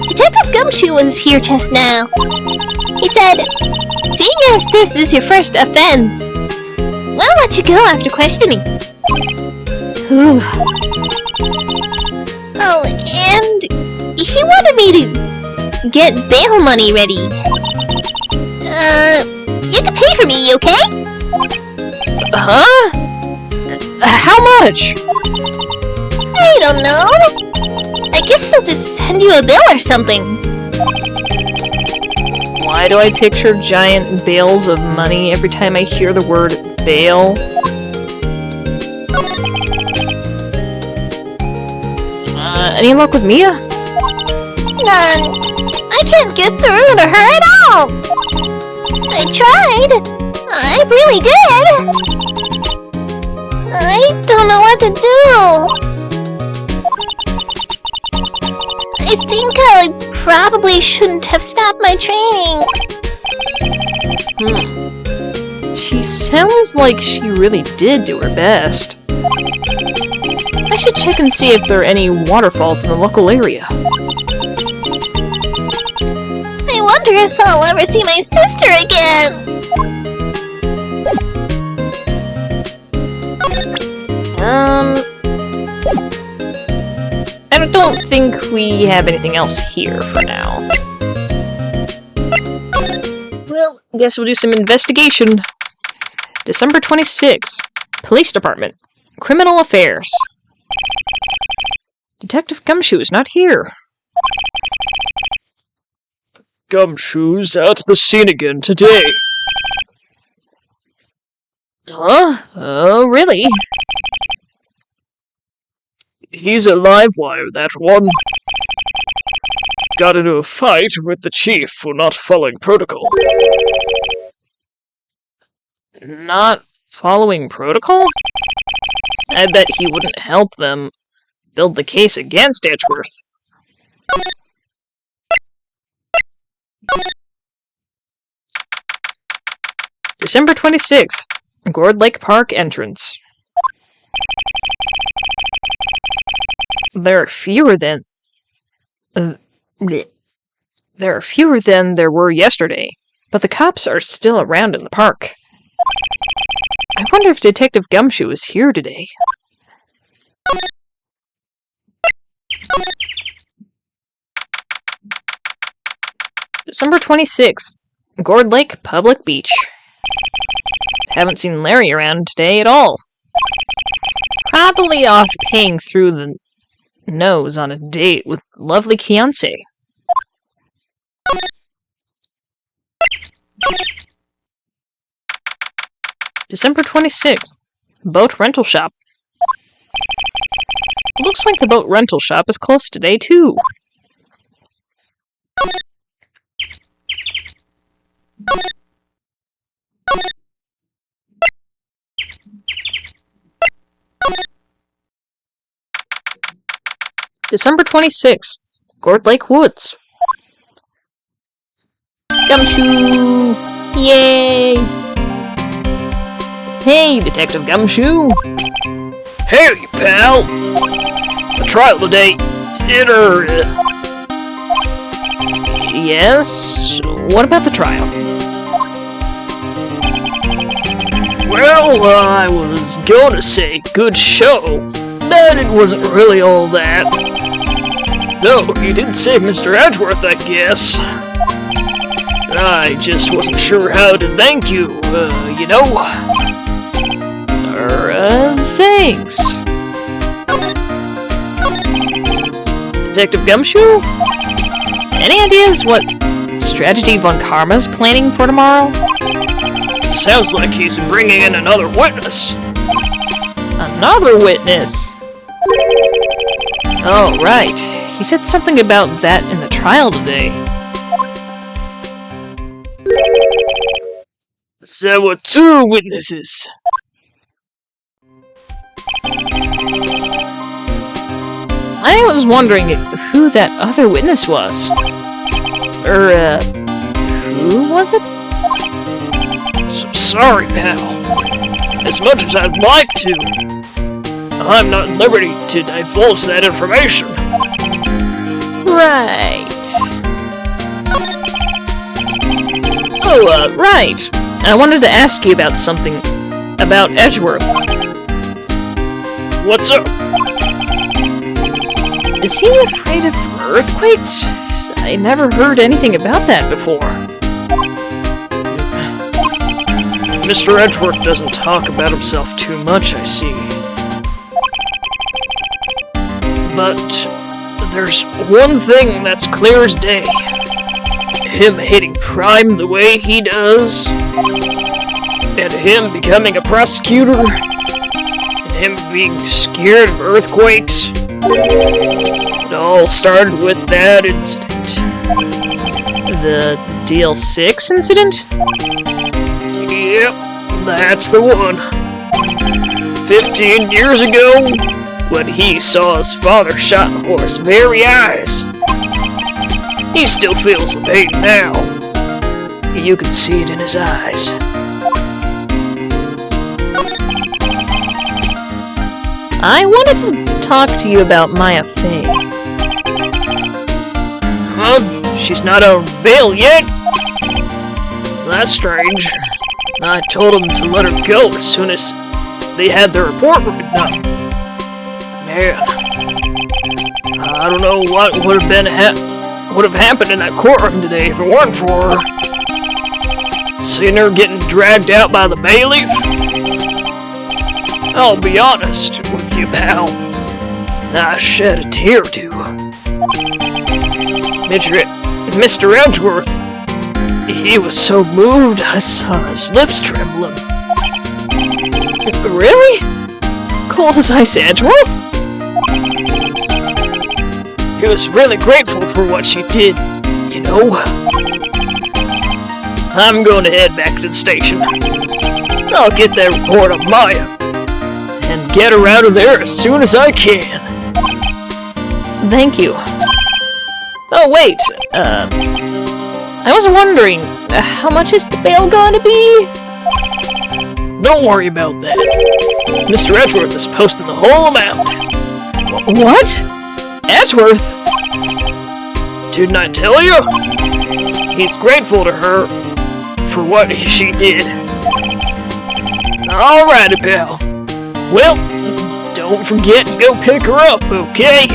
Detective Gumshoe was here just now. He said, seeing as this is your first offense, we'll let you go after questioning. Whew. Oh, and he wanted me to get bail money ready. You can pay for me, okay? Huh? How much? I don't know. I guess they'll just send you a bill or something. Why do I picture giant bales of money every time I hear the word bail? Any luck with Mia? None. I can't get through to her at all. I tried. I really did. I don't know what to do. I think I probably shouldn't have stopped my training. She sounds like she really did do her best. I should check and see if there are any waterfalls in the local area. I wonder if I'll ever see my sister again. I don't think we have anything else here for now. Well, guess we'll do some investigation. December 26th. Police Department. Criminal Affairs. Detective Gumshoe's not here. Gumshoe's at the scene again today. Huh? Oh, really? He's a live wire, that one. Got into a fight with the chief for not following protocol. Not following protocol? I bet he wouldn't help them build the case against Edgeworth. December 26th, Gourd Lake Park entrance. There are fewer than there were yesterday, but the cops are still around in the park. I wonder if Detective Gumshoe is here today. December 26th, Gourd Lake Public Beach. Haven't seen Larry around today at all. Probably off paying through the nose on a date with lovely Kianse. December 26th, Boat Rental Shop. Looks like the boat rental shop is closed today, too. December 26th, Gourd Lake Woods. Gumshoe! Yay! Hey, Detective Gumshoe! Hey, pal! The trial today, Yes? What about the trial? Well, I was gonna say good show, but it wasn't really all that. No, you did save Mr. Edgeworth, I guess. I just wasn't sure how to thank you, you know? Thanks. Detective Gumshoe? Any ideas what strategy Von Karma's planning for tomorrow? Sounds like he's bringing in another witness. Another witness? Oh, right. He said something about that in the trial today. There were two witnesses. I was wondering who that other witness was. Who was it? Sorry, pal. As much as I'd like to, I'm not at liberty to divulge that information. Right. Oh, right. I wanted to ask you about something about Edgeworth. What's up? Is he afraid of earthquakes? I never heard anything about that before. Mr. Edgeworth doesn't talk about himself too much, I see. But there's one thing that's clear as day. Him hating crime the way he does, and him becoming a prosecutor, and him being scared of earthquakes. It all started with that incident. The DL6 incident? Yep, that's the one. 15 years ago, when he saw his father shot before his very eyes. He still feels the pain now. You can see it in his eyes. I wanted to talk to you about Maya Fey. Huh? She's not on bail yet? That's strange. I told them to let her go as soon as they had their report written up. Man, I don't know what would have happened in that courtroom today if it weren't for her. Seeing her getting dragged out by the bailiff? I'll be honest with you, pal. I shed a tear or two. Mr. Edgeworth, he was so moved I saw his lips trembling. Really? Cold as ice, Edgeworth? He was really grateful for what she did, you know. I'm going to head back to the station. I'll get that report on Maya and get her out of there as soon as I can. Thank you. Oh, wait. I was wondering, how much is the bail going to be? Don't worry about that. Mr. Edgeworth is posting the whole amount. What? Edgeworth? Didn't I tell you? He's grateful to her for what she did. Alrighty, pal. Well, don't forget to go pick her up, okay?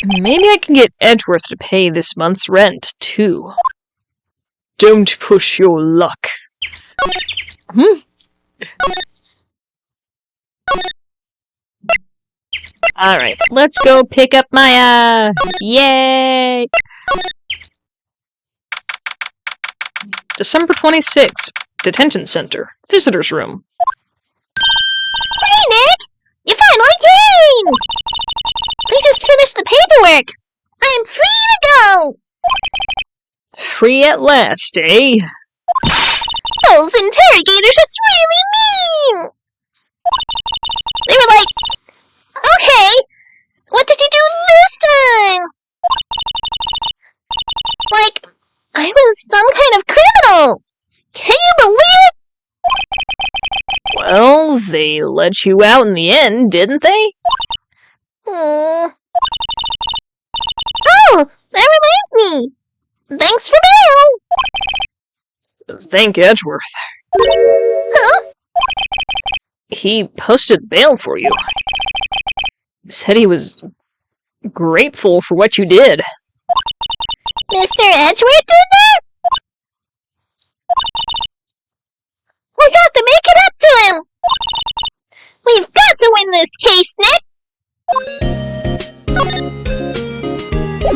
Maybe I can get Edgeworth to pay this month's rent, too. Don't push your luck. Alright, let's go pick up Maya! Yay! December 26th, Detention Center, Visitor's Room. Hey, Nick! You finally came! We just finished the paperwork. I'm free to go! Free at last, eh? Those interrogators are really mean! They were like, okay, what did you do this time? Like, I was some kind of criminal! Can you believe it? Well, they let you out in the end, didn't they? Oh, that reminds me. Thanks for bail! Thank Edgeworth. Huh? He posted bail for you. Said he was grateful for what you did. Mr. Edgeworth did that? We got to make it up to him! We've got to win this case, Nick!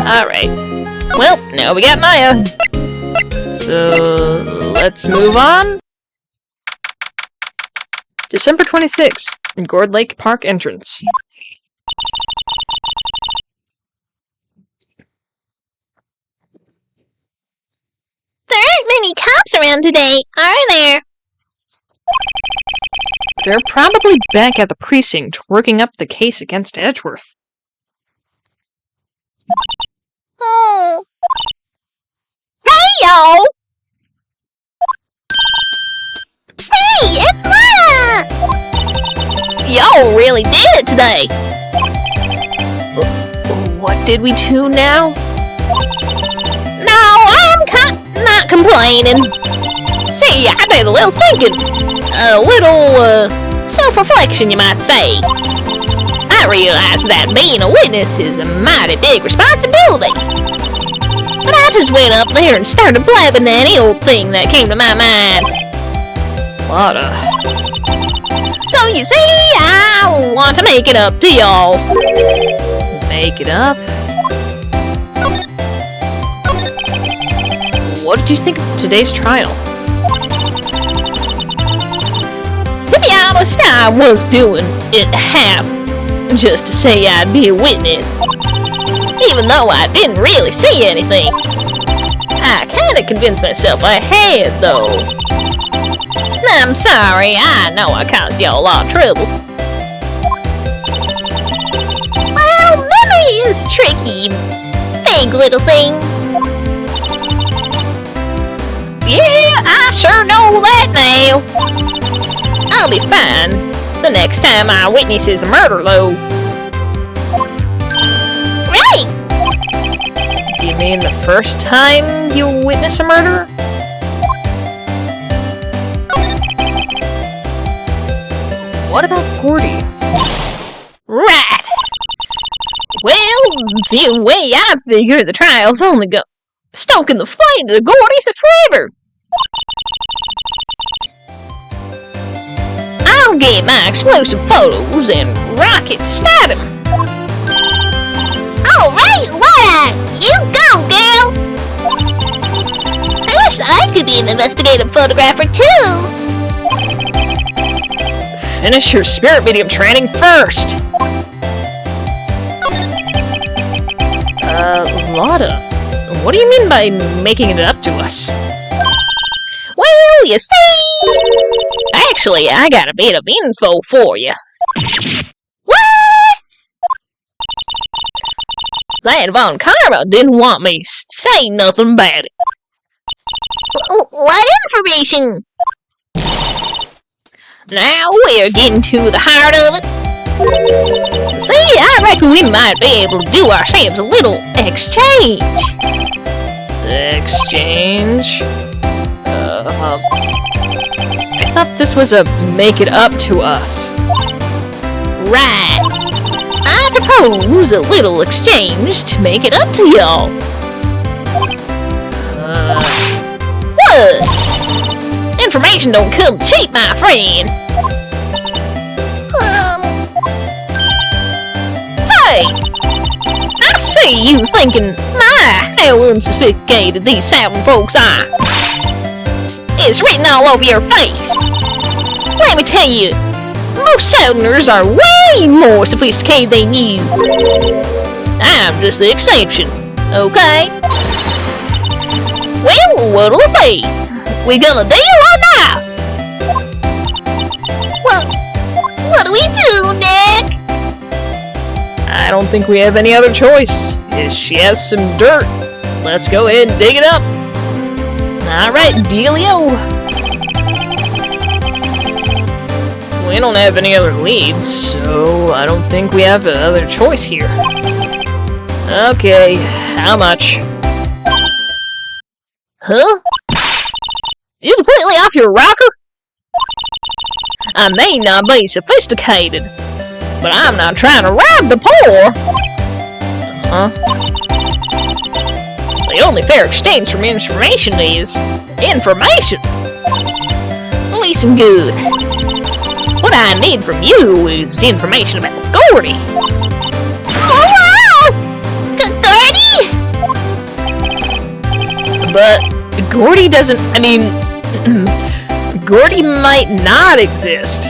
Alright. Well, now we got Maya. So, let's move on. December 26th, Gourd Lake Park entrance. There aren't many cops around today, are there? They're probably back at the precinct working up the case against Edgeworth. Oh. Hey, y'all! Hey, it's Maya! Y'all really did it today. What did we do now? No, I'm not complaining. See, I did a little thinking. A little, self-reflection, you might say. I realized that being a witness is a mighty big responsibility. But I just went up there and started blabbing any old thing that came to my mind. So you see, I want to make it up to y'all. Make it up? What did you think of today's trial? To be honest, I was doing it half just to say I'd be a witness. Even though I didn't really see anything. I kinda convinced myself I had, though. I'm sorry, I know I caused y'all a lot of trouble. Well, memory is tricky. Vague little thing. Yeah, I sure know that now. I'll be fine the next time I witnesses a murder, though. Right! You mean the first time you witness a murder? What about Gourdy? Right. Well, the way I figure the trial's only go stoking the flames of Gourdy's forever. I'll get my exclusive photos and rocket to start 'em. Alright, Wrighty! You go, girl! I wish I could to be an investigative photographer too. Finish your spirit medium training first! Lotta, what do you mean by making it up to us? Well, you see... Actually, I got a bit of info for you. What? That Von Karma didn't want me saying nothing about it. What information? Now we're getting to the heart of it. See, I reckon we might be able to do ourselves a little exchange. Exchange? I thought this was a make it up to us. Right. I propose a little exchange to make it up to y'all. What? Information don't come cheap, my friend. Hey! I see you thinking, my, how unsophisticated these Southern folks are. It's written all over your face. Let me tell you, most Southerners are way more sophisticated than you. I'm just the exception, okay? Well, what'll it be? We gonna deal or not? Well, what do we do, Nick? I don't think we have any other choice. If she has some dirt, let's go ahead and dig it up. Alright, dealio. We don't have any other leads, so I don't think we have another choice here. Okay, how much? Huh? You completely off your rocker? I may not be sophisticated, but I'm not trying to rob the poor. The only fair exchange from information is information. Listen good. What I need from you is information about Gourdy. Oh, wow! Gourdy? But Gourdy doesn't, Gourdy might not exist.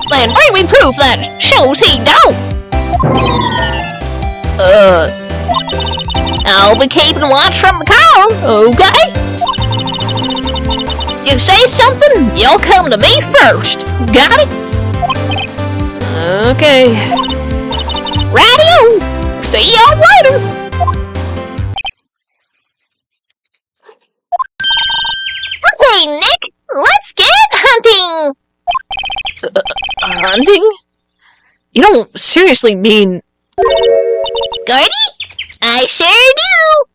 Then bring me proof that shows he don't. I'll be keeping watch from the car, okay? You say something, you'll come to me first. Got it? Okay. Radio! See y'all later! Okay, Nick, let's get hunting! Hunting? You don't seriously mean... Gourdy? I sure do!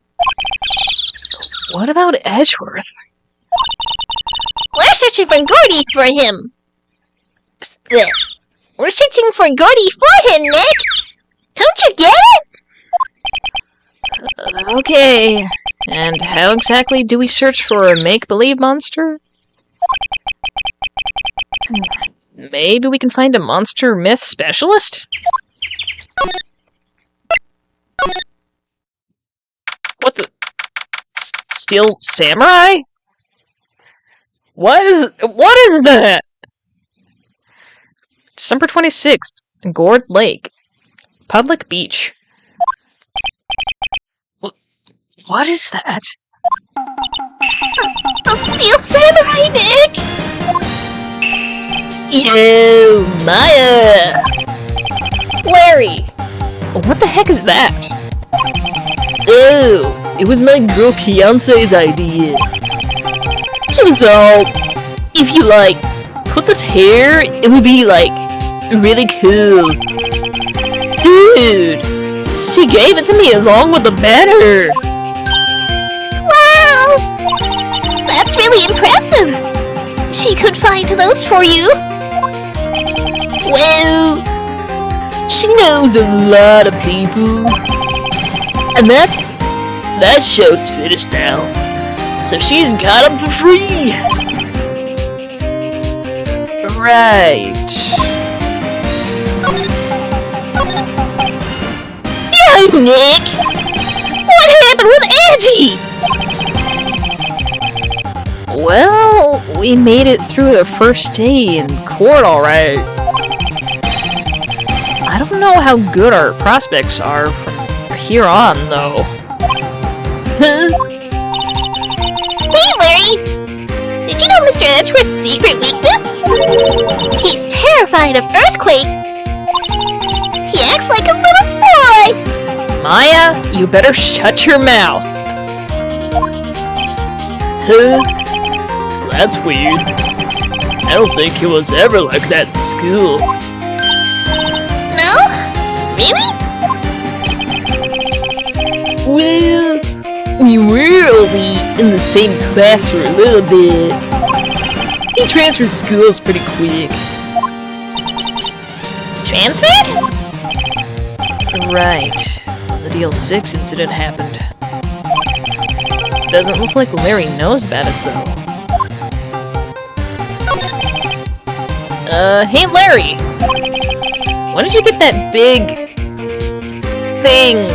What about Edgeworth? We're searching for Gourdy for him. We're searching for Gourdy for him, Nick! Don't you get it? Okay. And how exactly do we search for a make-believe monster? Maybe we can find a monster myth specialist? What the... Steel Samurai? What is that? December 26th, Gourd Lake. Public beach. What is that? The Steel Samurai, Nick! Yo, Maya! Larry! What the heck is that? Oh, it was my girl Beyonce's idea. She was all, if you like, put this here, it would be like, really cool. Dude, she gave it to me along with the banner. Wow! That's really impressive! She could find those for you. Well, she knows a lot of people. And that show's finished now. So she's got them for free. Right. Yo, Nick! What happened with Edgy? Well, we made it through the first day in court alright. I don't know how good our prospects are from here on, though. Hey, Larry! Did you know Mr. Edgeworth's secret weakness? He's terrified of earthquake. He acts like a little boy. Maya, you better shut your mouth. Huh? That's weird. I don't think he was ever like that in school. No? Really? Well, we were only in the same class for a little bit. He transferred schools pretty quick. Transferred? Right. The Deal 6 incident happened. Doesn't look like Larry knows about it, though. Hey Larry! When did you get that big... thing?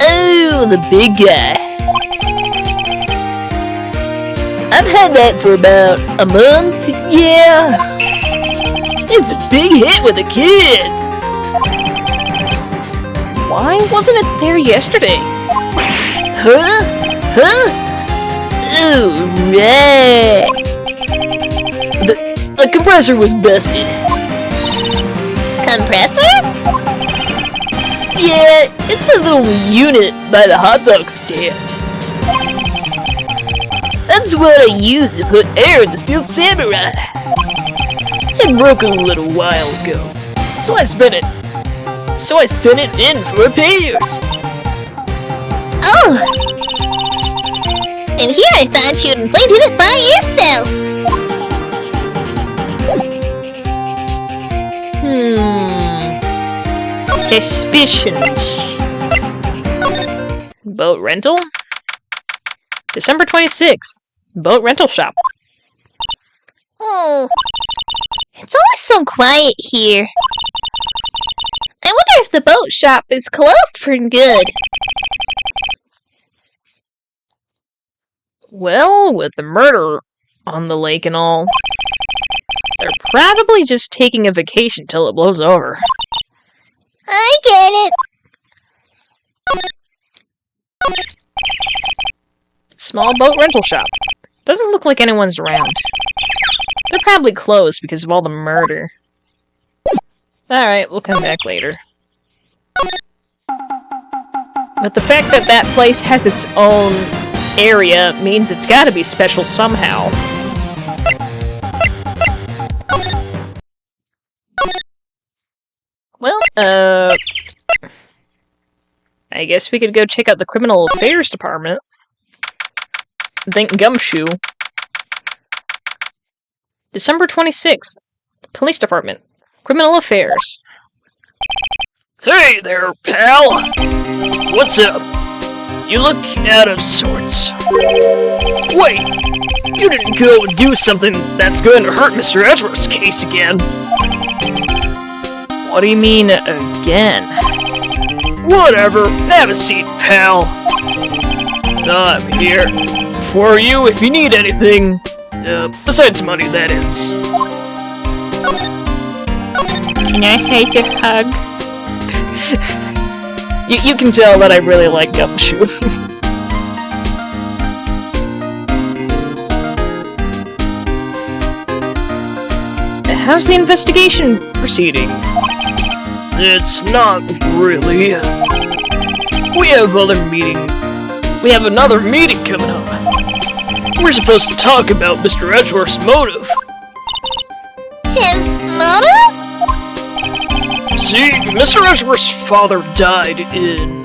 Oh, the big guy. I've had that for about a month, yeah. It's a big hit with the kids. Why wasn't it there yesterday? Huh? Huh? Oh, right. The compressor was busted. Compressor? Yeah, it's that little unit by the hot dog stand. That's what I used to put air in the Steel Samurai. It broke a little while ago, so I sent it in for repairs. Oh! And here I thought you'd inflated it by yourself. Suspicions. Boat rental? December 26th. Boat rental shop. Oh. It's always so quiet here. I wonder if the boat shop is closed for good. Well, with the murder on the lake and all, they're probably just taking a vacation till it blows over. I get it. Small boat rental shop. Doesn't look like anyone's around. They're probably closed because of all the murder. Alright, we'll come back later. But the fact that that place has its own area means it's gotta be special somehow. Well, I guess we could go check out the Criminal Affairs Department. Think Gumshoe. December 26th. Police Department. Criminal Affairs. Hey there, pal! What's up? You look out of sorts. Wait! You didn't go and do something that's going to hurt Mr. Edgeworth's case again. What do you mean, again? Whatever. Have a seat, pal. I'm here. For you, if you need anything. Besides money, that is. Can I have a hug? you can tell that I really like Gumshoe. How's the investigation proceeding? It's not really. We have another meeting coming up. We're supposed to talk about Mr. Edgeworth's motive. His motive? See, Mr. Edgeworth's father died in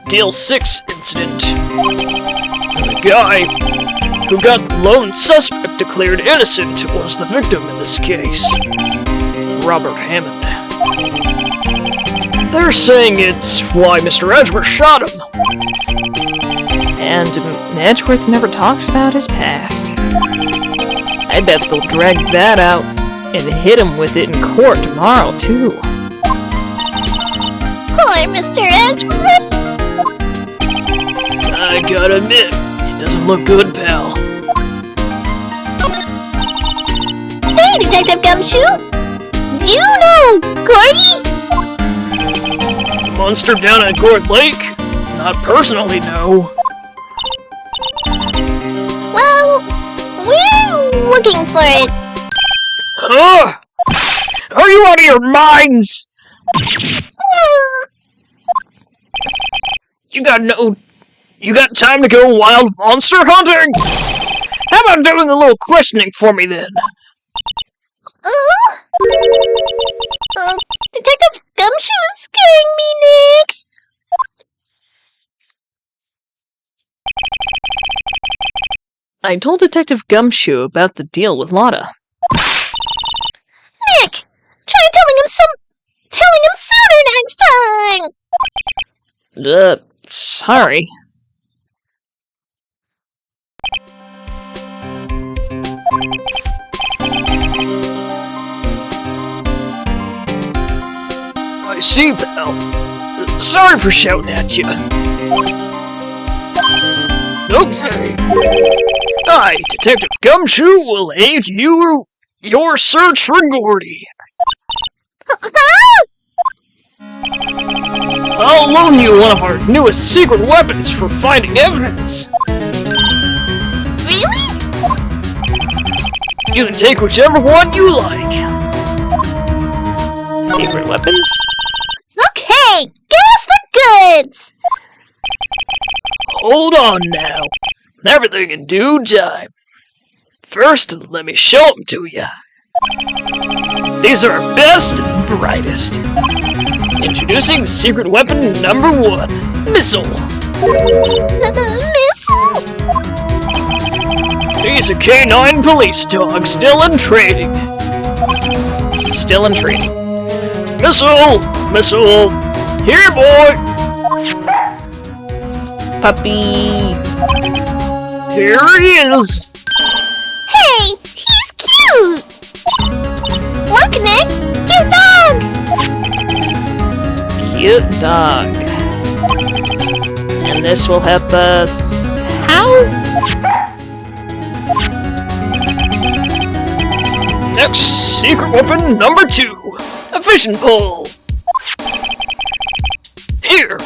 Deal 6 incident. And the guy who got the lone suspect declared innocent was the victim in this case. Robert Hammond. They're saying it's why Mr. Edgeworth shot him. And Edgeworth never talks about his past. I bet they'll drag that out and hit him with it in court tomorrow, too. Poor Mr. Edgeworth. I gotta admit, it Doesn't look good, pal. Hey, Detective Gumshoe! Do you know Gourdy? Monster down at Gourd Lake? Not personally, no. Well, we're looking for it. Huh? Are you out of your minds? You got time to go wild monster hunting? How about doing a little questioning for me then? Detective Gumshoe is scaring me, Nick. I told Detective Gumshoe about the deal with Lotta. Nick, try telling him sooner next time. Sorry. I see, pal. Sorry for shouting at you. Okay. I, Detective Gumshoe, will aid your search for Gourdy. I'll loan you one of our newest secret weapons for finding evidence. Really? You can take whichever one you like. Secret weapons? Okay, give us the goods. Hold on now. Everything in due time. First, let me show them to you. These are our best and brightest. Introducing secret weapon number 1, missile. He's a canine police dog, still in training. Still in training. Missile! Missile! Here, boy! Puppy. Here he is! Hey, he's cute. Look, Nick, cute dog. Cute dog. And this will help us... How? Next, secret weapon number 2, a fishing pole. Here,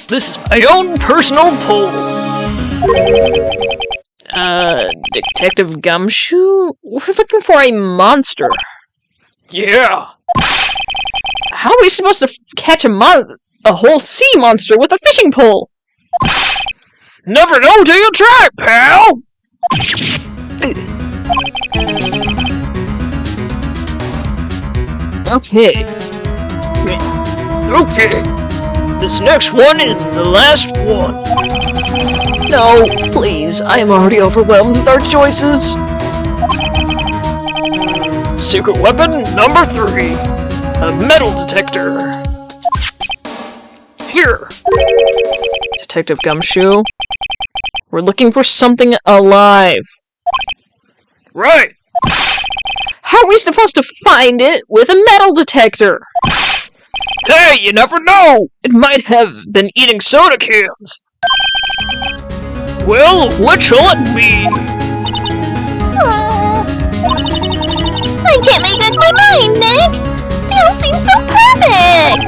this is my own personal pole. Detective Gumshoe? We're looking for a monster. Yeah. How are we supposed to catch a whole sea monster with a fishing pole? Never know till you try, pal! Okay. Okay. This next one is the last one. No, please. I am already overwhelmed with our choices. Secret weapon number 3, a metal detector. Here. Detective Gumshoe. We're looking for something alive. Right. How are we supposed to find it with a metal detector? Hey, you never know! It might have been eating soda cans. Well, which will it be? Oh, I can't make up my mind, Nick. They all seem so perfect.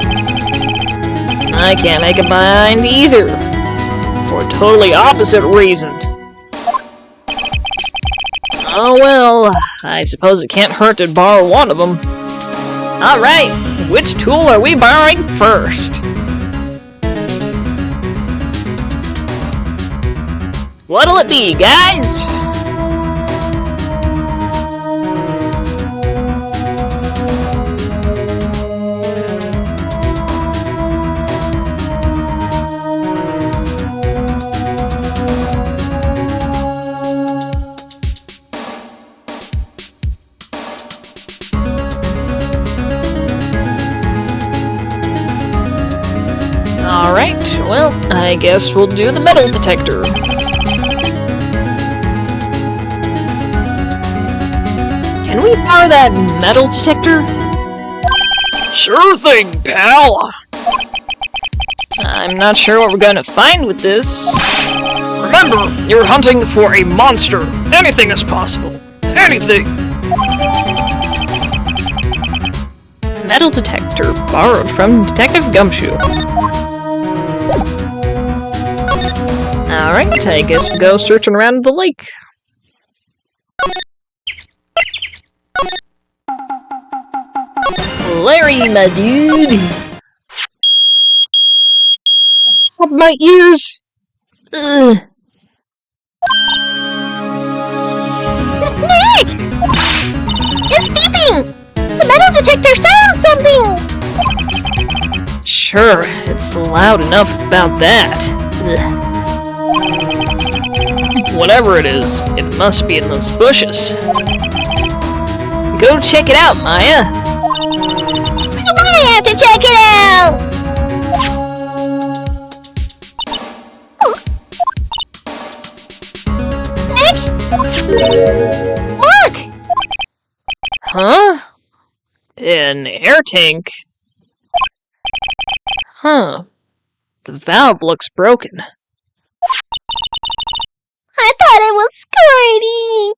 I can't make a mind either. For totally opposite reasons. Oh well, I suppose it can't hurt to borrow one of them. Alright, which tool are we borrowing first? What'll it be, guys? Alright, well, I guess we'll do the metal detector. Can we borrow that metal detector? Sure thing, pal. I'm not sure what we're gonna find with this. Remember, you're hunting for a monster. Anything is possible. Anything. Metal detector borrowed from Detective Gumshoe. Alright, I guess we'll go searching around the lake. Larry, my dude. Oh, my ears! Ugh. Nick! It's beeping! The metal detector sounds something! Sure, it's loud enough about that. Ugh. Whatever it is, it must be in those bushes. Go check it out, Maya! I have to check it out! Nick? Look! Huh? An air tank? Huh. The valve looks broken. I thought it was Gourdy!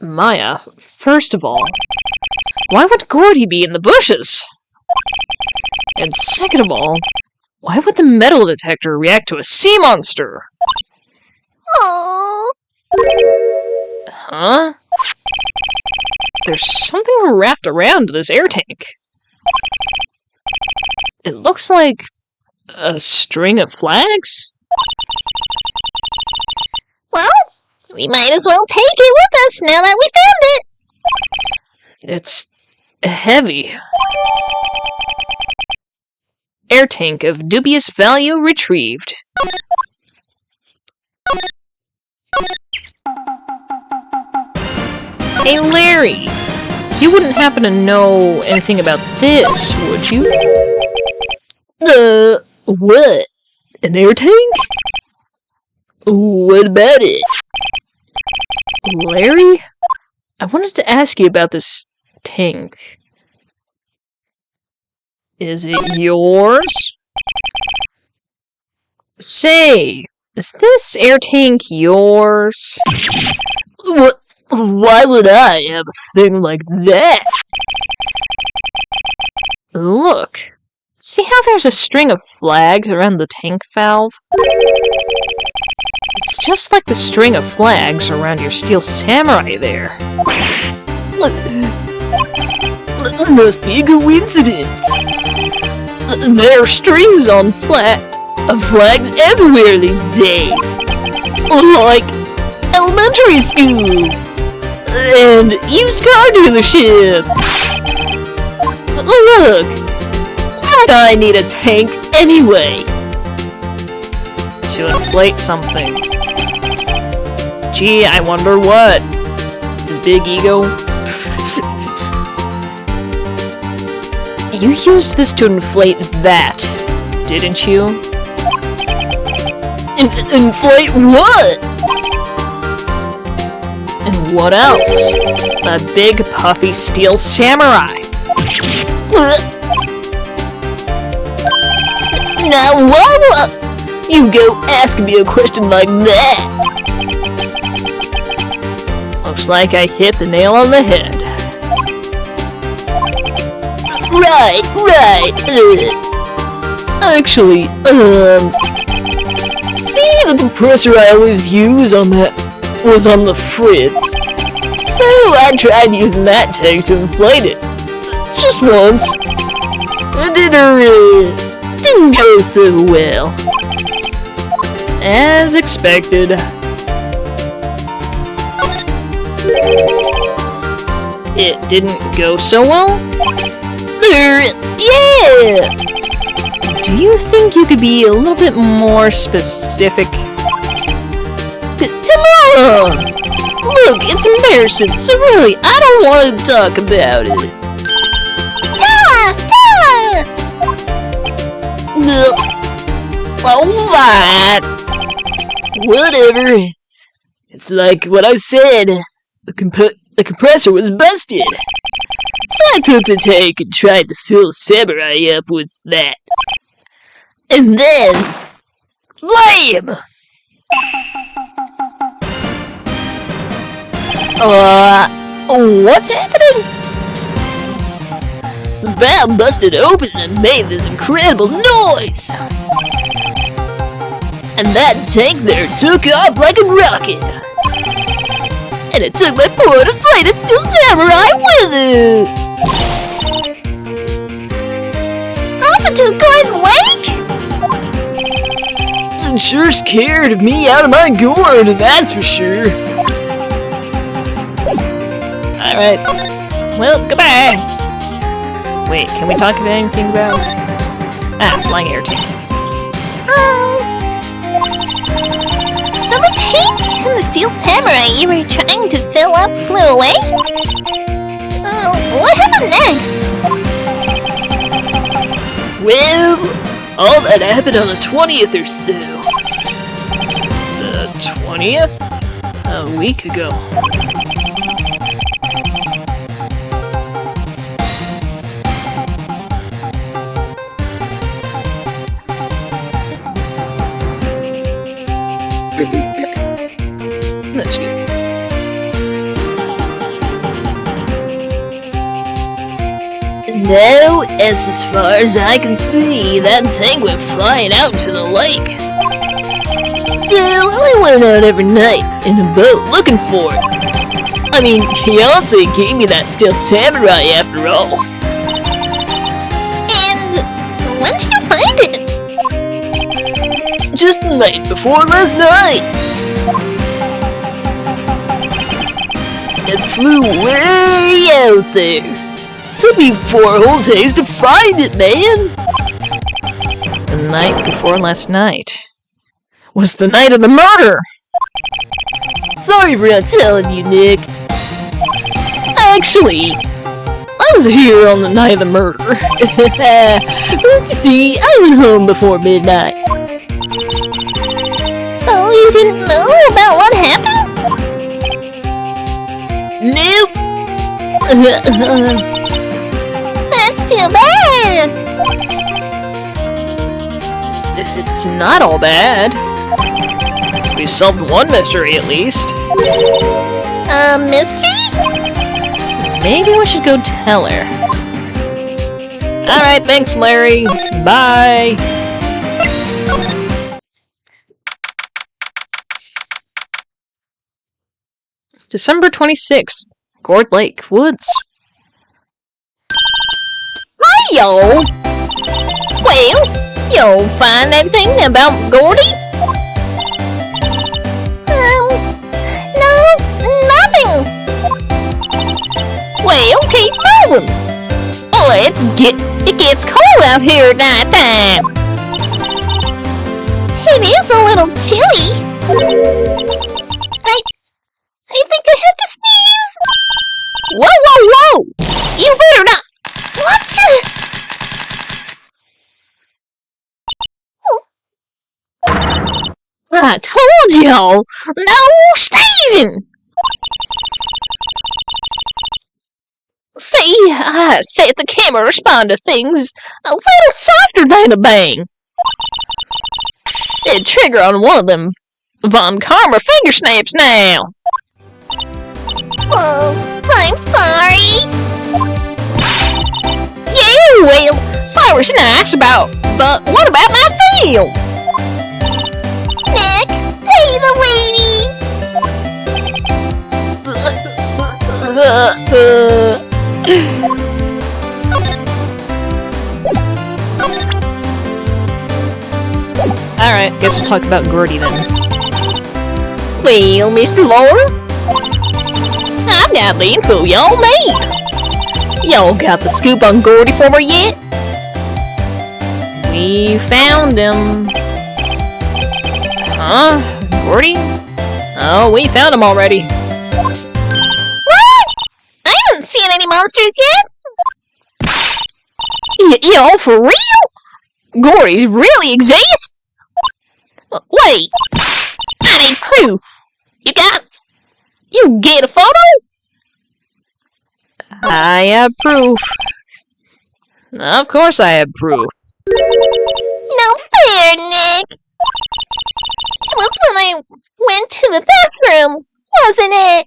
Maya, first of all, why would Gourdy be in the bushes? And second of all, why would the metal detector react to a sea monster? Oh, Huh? There's something wrapped around this air tank. It looks like a string of flags? well, we might as well take it with us now that we found it! It's heavy. Air tank of dubious value retrieved. Hey Larry, you wouldn't happen to know anything about this, would you? What? An air tank? What about it? Larry? I wanted to ask you about this tank. Is it yours? Say, is this air tank yours? What? Why would I have a thing like that? Look, see how there's a string of flags around the tank valve? It's just like the string of flags around your steel samurai there. Must be a coincidence. There are strings on flags everywhere these days. Like elementary schools and used car dealerships. Look, why'd I need a tank anyway? To inflate something. Gee, I wonder what. His big ego? You used this to inflate that, didn't you? Inflate what? And what else? A big puffy steel samurai. Now, why you go asking me a question like that? Looks like I hit the nail on the head. Right. Actually, see, the compressor I always use on that was on the fritz. So I tried using that tank to inflate it. Just once. It didn't go so well. As expected. It didn't go so well? Yeah! Do you think you could be a little bit more specific? Come on! Look, it's embarrassing, so really, I don't want to talk about it. Tell us! Oh, fine. Whatever. It's like what I said. The compressor was busted. So I took the tank and tried to fill Samurai up with that. And then, blam! What's happening? The valve busted open and made this incredible noise! And that tank there took off like a rocket! And it took my poor deflated steel samurai with it! Off into a garden lake? It sure scared me out of my gourd, that's for sure. Alright. Well, goodbye! Wait, can we talk about anything about... flying air tank. So the tank and the steel samurai you were trying to fill up flew away? What happened next? Well, all that happened on the 20th or so. The 20th? A week ago. That's good. Now, as far as I can see, that tank went flying out into the lake. So I went out every night in a boat looking for it. I mean, Beyonce gave me that steel samurai after all. And when did you find it? Just the night before last night. It flew way out there. Took me 4 whole days to find it, man. The night before last night was the night of the murder! Sorry for not telling you, Nick. Actually, I was here on the night of the murder. But you see, I went home before midnight. So you didn't know about what happened? Nope. That's too bad! It's not all bad. We solved one mystery at least. A mystery? Maybe we should go tell her. Alright, thanks Larry. Bye! December 26th. Gourd Lake, Woods. Hi, yo. Well, you find anything about Gourdy? No, nothing. Well, keep moving. It gets cold out here at night time. It is a little chilly. I think I have to sneeze. Whoa, whoa, whoa! You better not. What? I told y'all, no sneezing. See, I set the camera respond to things a little softer than a bang. It'd trigger on one of them Von Karma finger snaps now. Oh, I'm sorry. Yeah, well, Sour's nice but what about my film? Nick, pay the Alright, guess we'll talk about Gourdy then. Well, Mr. Laura, I've got the info y'all need. Y'all got the scoop on Gourdy for her yet? We found him. Huh? Gourdy? Oh, we found him already. What? I haven't seen any monsters yet. Y'all for real? Gourdies really exist? Wait, I need proof. You get a photo? I have proof. Of course I have proof. No fair, Nick. It was when I went to the bathroom, wasn't it?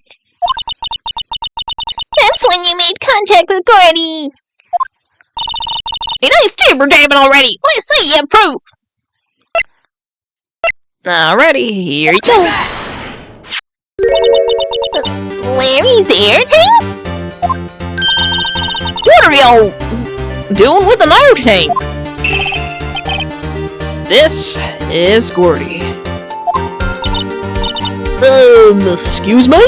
That's when you made contact with Gourdy. Enough jibber jabbing already! Let's see you proof! Alrighty, here you go. Larry's air tank? What are y'all doing with an air tank? This is Gourdy. Excuse me?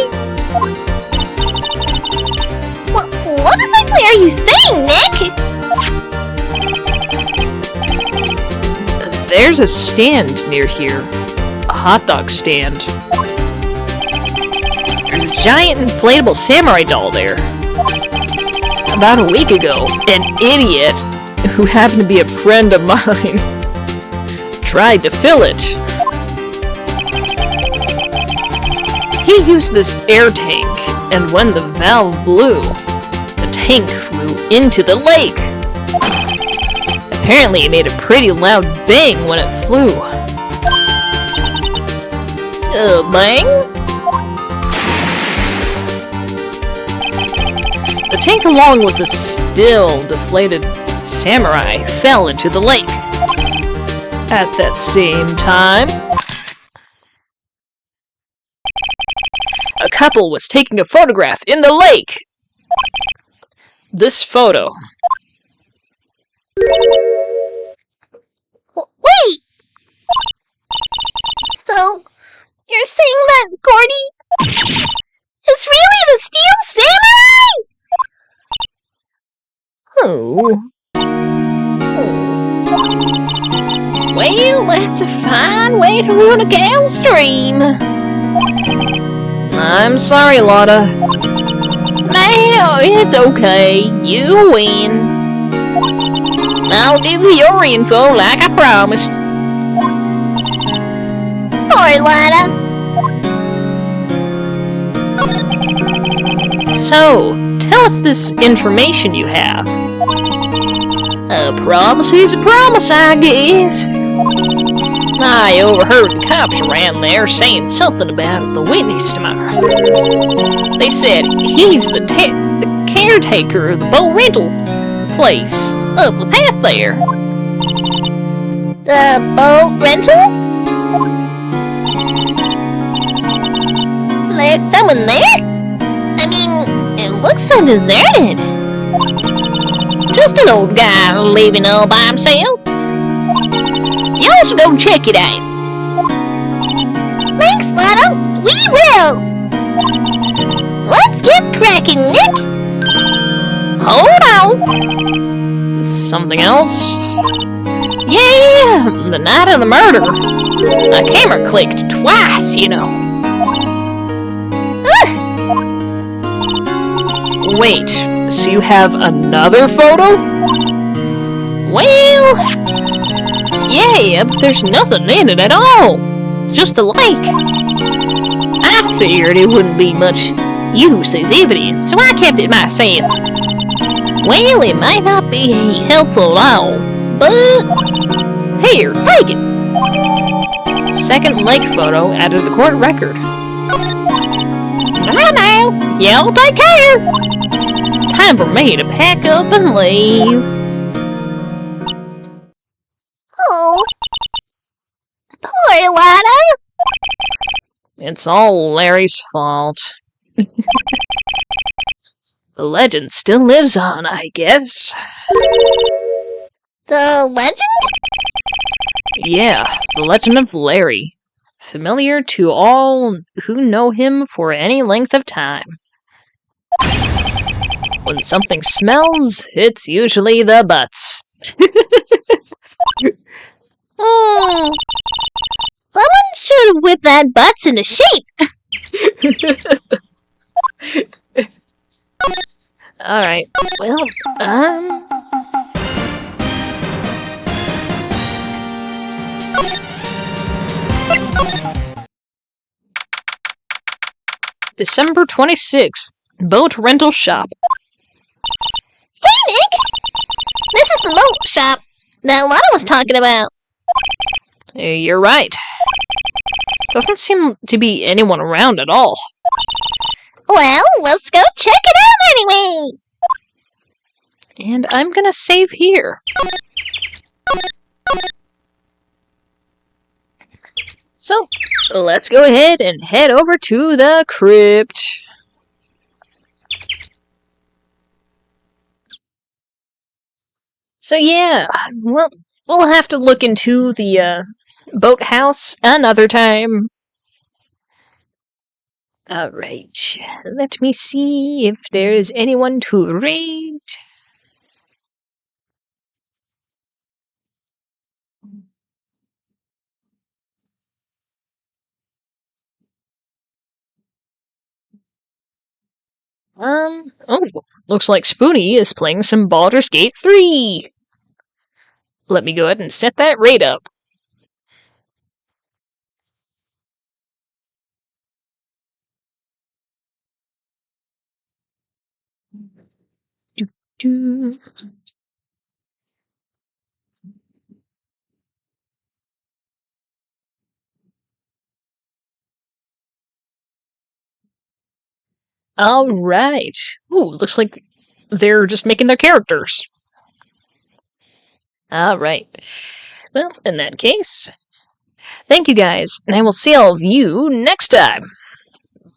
What exactly are you saying, Nick? There's a stand near here. A hot dog stand. There's a giant inflatable samurai doll there. About a week ago, an idiot, who happened to be a friend of mine, tried to fill it. He used this air tank, and when the valve blew, the tank flew into the lake. Apparently it made a pretty loud bang when it flew. Bang? The tank, along with the still deflated samurai, fell into the lake. At that same time, a couple was taking a photograph in the lake. This photo. Wait! So, you're saying that Gourdy is really the Steel Samurai? Oh. Well, that's a fine way to ruin a gal's dream. I'm sorry, Lotta. Now, it's okay. You win. I'll give you your info like I promised. Sorry, Lana. So, tell us this information you have. A promise is a promise, I guess. I overheard the cops around there saying something about the witness tomorrow. They said he's the caretaker of the boat rental place up the path there. The boat rental? There's someone there? I mean, it looks so deserted. Just an old guy living all by himself. Y'all should go check it out. Thanks, Lana. We will. Let's get cracking, Nick. Hold on. Something else? Yeah, the night of the murder. My camera clicked twice, you know. Wait, so you have another photo? Well, yeah, but there's nothing in it at all. Just a lake. I figured it wouldn't be much use as evidence, so I kept it myself. Well, it may not be helpful at all, but here, take it. Second lake photo added to the court record. Bye now. Y'all take care. Time for me to pack up and leave. Oh. Poor Lana. It's all Larry's fault. The legend still lives on, I guess. The legend? Yeah, the legend of Larry. Familiar to all who know him for any length of time. When something smells, it's usually the butts. Someone should whip that butts into shape. Alright, well, December 26th, boat rental shop. Hey, Nick! This is the boat shop that Lana was talking about. You're right. Doesn't seem to be anyone around at all. Well, let's go check it out anyway. And I'm gonna save here. So, let's go ahead and head over to the crypt. So yeah, well, we'll have to look into the boathouse another time. Alright, let me see if there is anyone to raid. Oh, looks like Spoonie is playing some Baldur's Gate 3. Let me go ahead and set that raid up. Do. Alright. Ooh, looks like they're just making their characters. Alright. Well, in that case, thank you guys, and I will see all of you next time.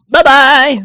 Bye-bye!